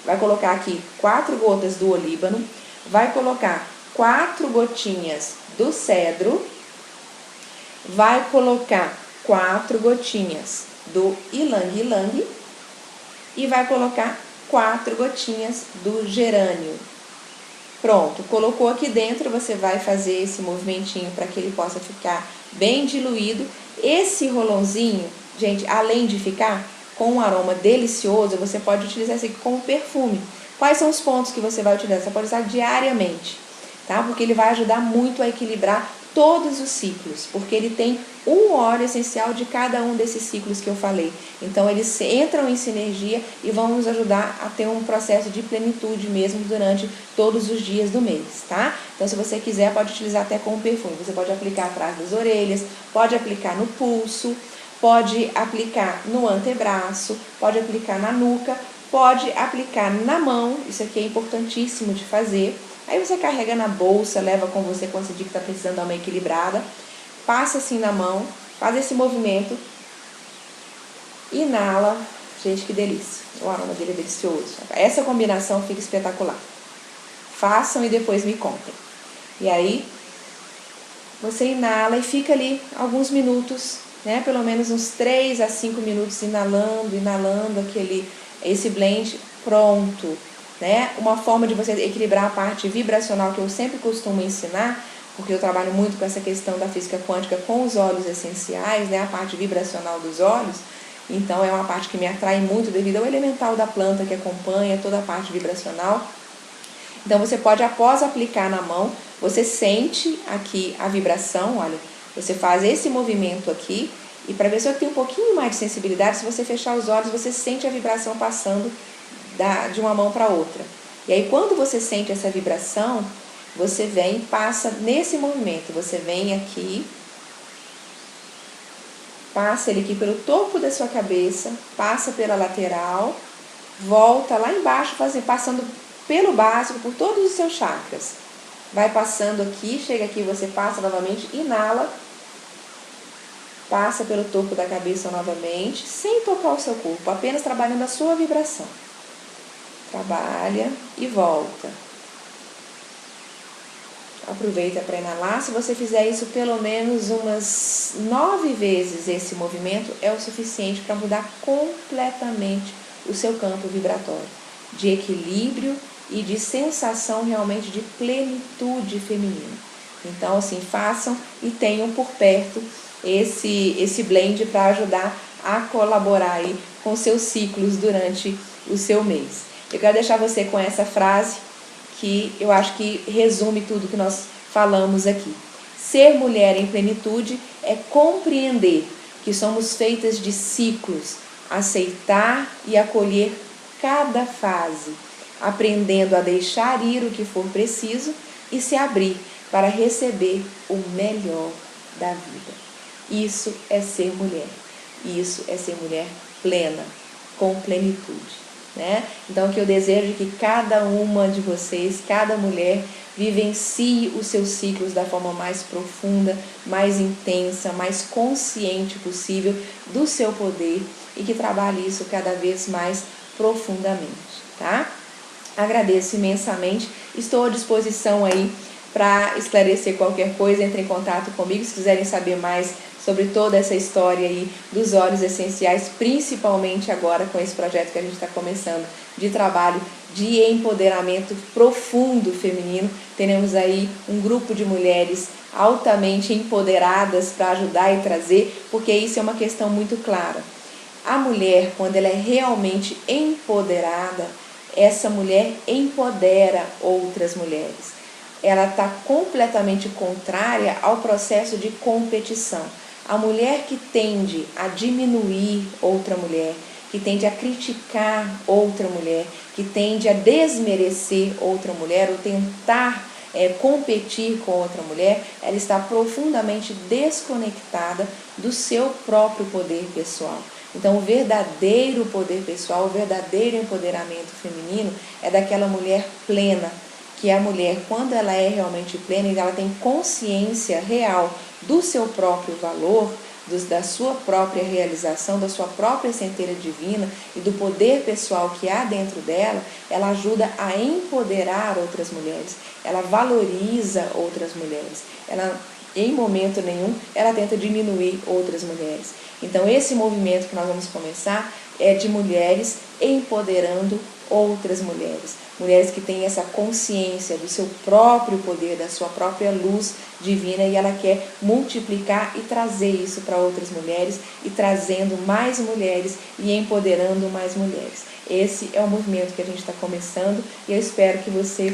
Vai colocar aqui 4 gotas do olíbano, vai colocar 4 gotinhas do cedro, vai colocar 4 gotinhas do ilang-ilang e vai colocar 4 gotinhas do gerânio. Pronto, colocou aqui dentro, você vai fazer esse movimentinho para que ele possa ficar bem diluído. Esse rolãozinho, gente, além de ficar com um aroma delicioso, você pode utilizar isso aqui como perfume. Quais são os pontos que você vai utilizar? Você pode usar diariamente, tá? Porque ele vai ajudar muito a equilibrar todos os ciclos, porque ele tem um óleo essencial de cada um desses ciclos que eu falei. Então eles entram em sinergia e vão nos ajudar a ter um processo de plenitude mesmo durante todos os dias do mês, tá? Então se você quiser pode utilizar até como perfume. Você pode aplicar atrás das orelhas, pode aplicar no pulso, pode aplicar no antebraço, pode aplicar na nuca, pode aplicar na mão. Isso aqui é importantíssimo de fazer. Aí você carrega na bolsa, leva com você quando você diz que está precisando dar uma equilibrada. Passa assim na mão, faz esse movimento, inala. Gente, que delícia, o aroma dele é delicioso. Essa combinação fica espetacular. Façam e depois me contem. E aí, você inala e fica ali alguns minutos, né? Pelo menos uns 3 a 5 minutos inalando esse blend. Pronto, né? Uma forma de você equilibrar a parte vibracional que eu sempre costumo ensinar, porque eu trabalho muito com essa questão da física quântica com os óleos essenciais, né? A parte vibracional dos óleos. Então é uma parte que me atrai muito devido ao elemental da planta que acompanha toda a parte vibracional. Então você pode, após aplicar na mão, você sente aqui a vibração, olha, você faz esse movimento aqui, e para a pessoa que tem um pouquinho mais de sensibilidade, se você fechar os olhos, você sente a vibração passando de uma mão para outra. E aí quando você sente essa vibração, você vem e passa nesse movimento, você vem aqui, passa ele aqui pelo topo da sua cabeça, passa pela lateral, volta lá embaixo, passando pelo básico, por todos os seus chakras. Vai passando aqui, chega aqui, você passa novamente, inala, passa pelo topo da cabeça novamente, sem tocar o seu corpo, apenas trabalhando a sua vibração. Trabalha e volta. Aproveita para inalar. Se você fizer isso pelo menos umas 9 vezes, esse movimento é o suficiente para mudar completamente o seu campo vibratório, de equilíbrio e de sensação realmente de plenitude feminina. Então, assim, façam e tenham por perto esse blend para ajudar a colaborar aí com seus ciclos durante o seu mês. Eu quero deixar você com essa frase que eu acho que resume tudo que nós falamos aqui. Ser mulher em plenitude é compreender que somos feitas de ciclos, aceitar e acolher cada fase, aprendendo a deixar ir o que for preciso e se abrir para receber o melhor da vida. Isso é ser mulher. Isso é ser mulher plena, com plenitude, né? Então, que eu desejo que cada uma de vocês, cada mulher, vivencie os seus ciclos da forma mais profunda, mais intensa, mais consciente possível do seu poder e que trabalhe isso cada vez mais profundamente, tá? Agradeço imensamente, estou à disposição aí para esclarecer qualquer coisa, entre em contato comigo se quiserem saber mais sobre toda essa história aí dos óleos essenciais, principalmente agora com esse projeto que a gente está começando de trabalho de empoderamento profundo feminino. Teremos aí um grupo de mulheres altamente empoderadas para ajudar e trazer, porque isso é uma questão muito clara. A mulher, quando ela é realmente empoderada, essa mulher empodera outras mulheres. Ela está completamente contrária ao processo de competição. A mulher que tende a diminuir outra mulher, que tende a criticar outra mulher, que tende a desmerecer outra mulher ou tentar competir com outra mulher, ela está profundamente desconectada do seu próprio poder pessoal. Então, o verdadeiro poder pessoal, o verdadeiro empoderamento feminino é daquela mulher plena, que a mulher, quando ela é realmente plena e ela tem consciência real do seu próprio valor, da sua própria realização, da sua própria centelha divina e do poder pessoal que há dentro dela, ela ajuda a empoderar outras mulheres, ela valoriza outras mulheres, ela, em momento nenhum, ela tenta diminuir outras mulheres. Então, esse movimento que nós vamos começar é de mulheres empoderando outras mulheres. Mulheres que têm essa consciência do seu próprio poder, da sua própria luz divina, e ela quer multiplicar e trazer isso para outras mulheres, e trazendo mais mulheres e empoderando mais mulheres. Esse é o movimento que a gente está começando, e eu espero que você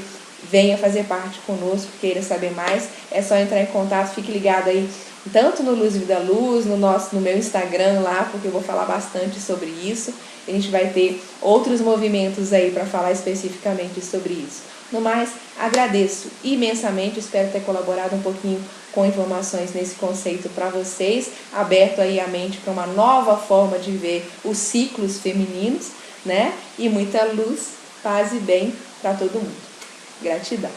venha fazer parte conosco, queira saber mais. É só entrar em contato, fique ligado aí, tanto no Luz Vida Luz, no meu Instagram lá, porque eu vou falar bastante sobre isso. A gente vai ter outros movimentos aí para falar especificamente sobre isso. No mais, agradeço imensamente, espero ter colaborado um pouquinho com informações nesse conceito para vocês, aberto aí a mente para uma nova forma de ver os ciclos femininos, né? E muita luz, paz e bem para todo mundo. Gratidão.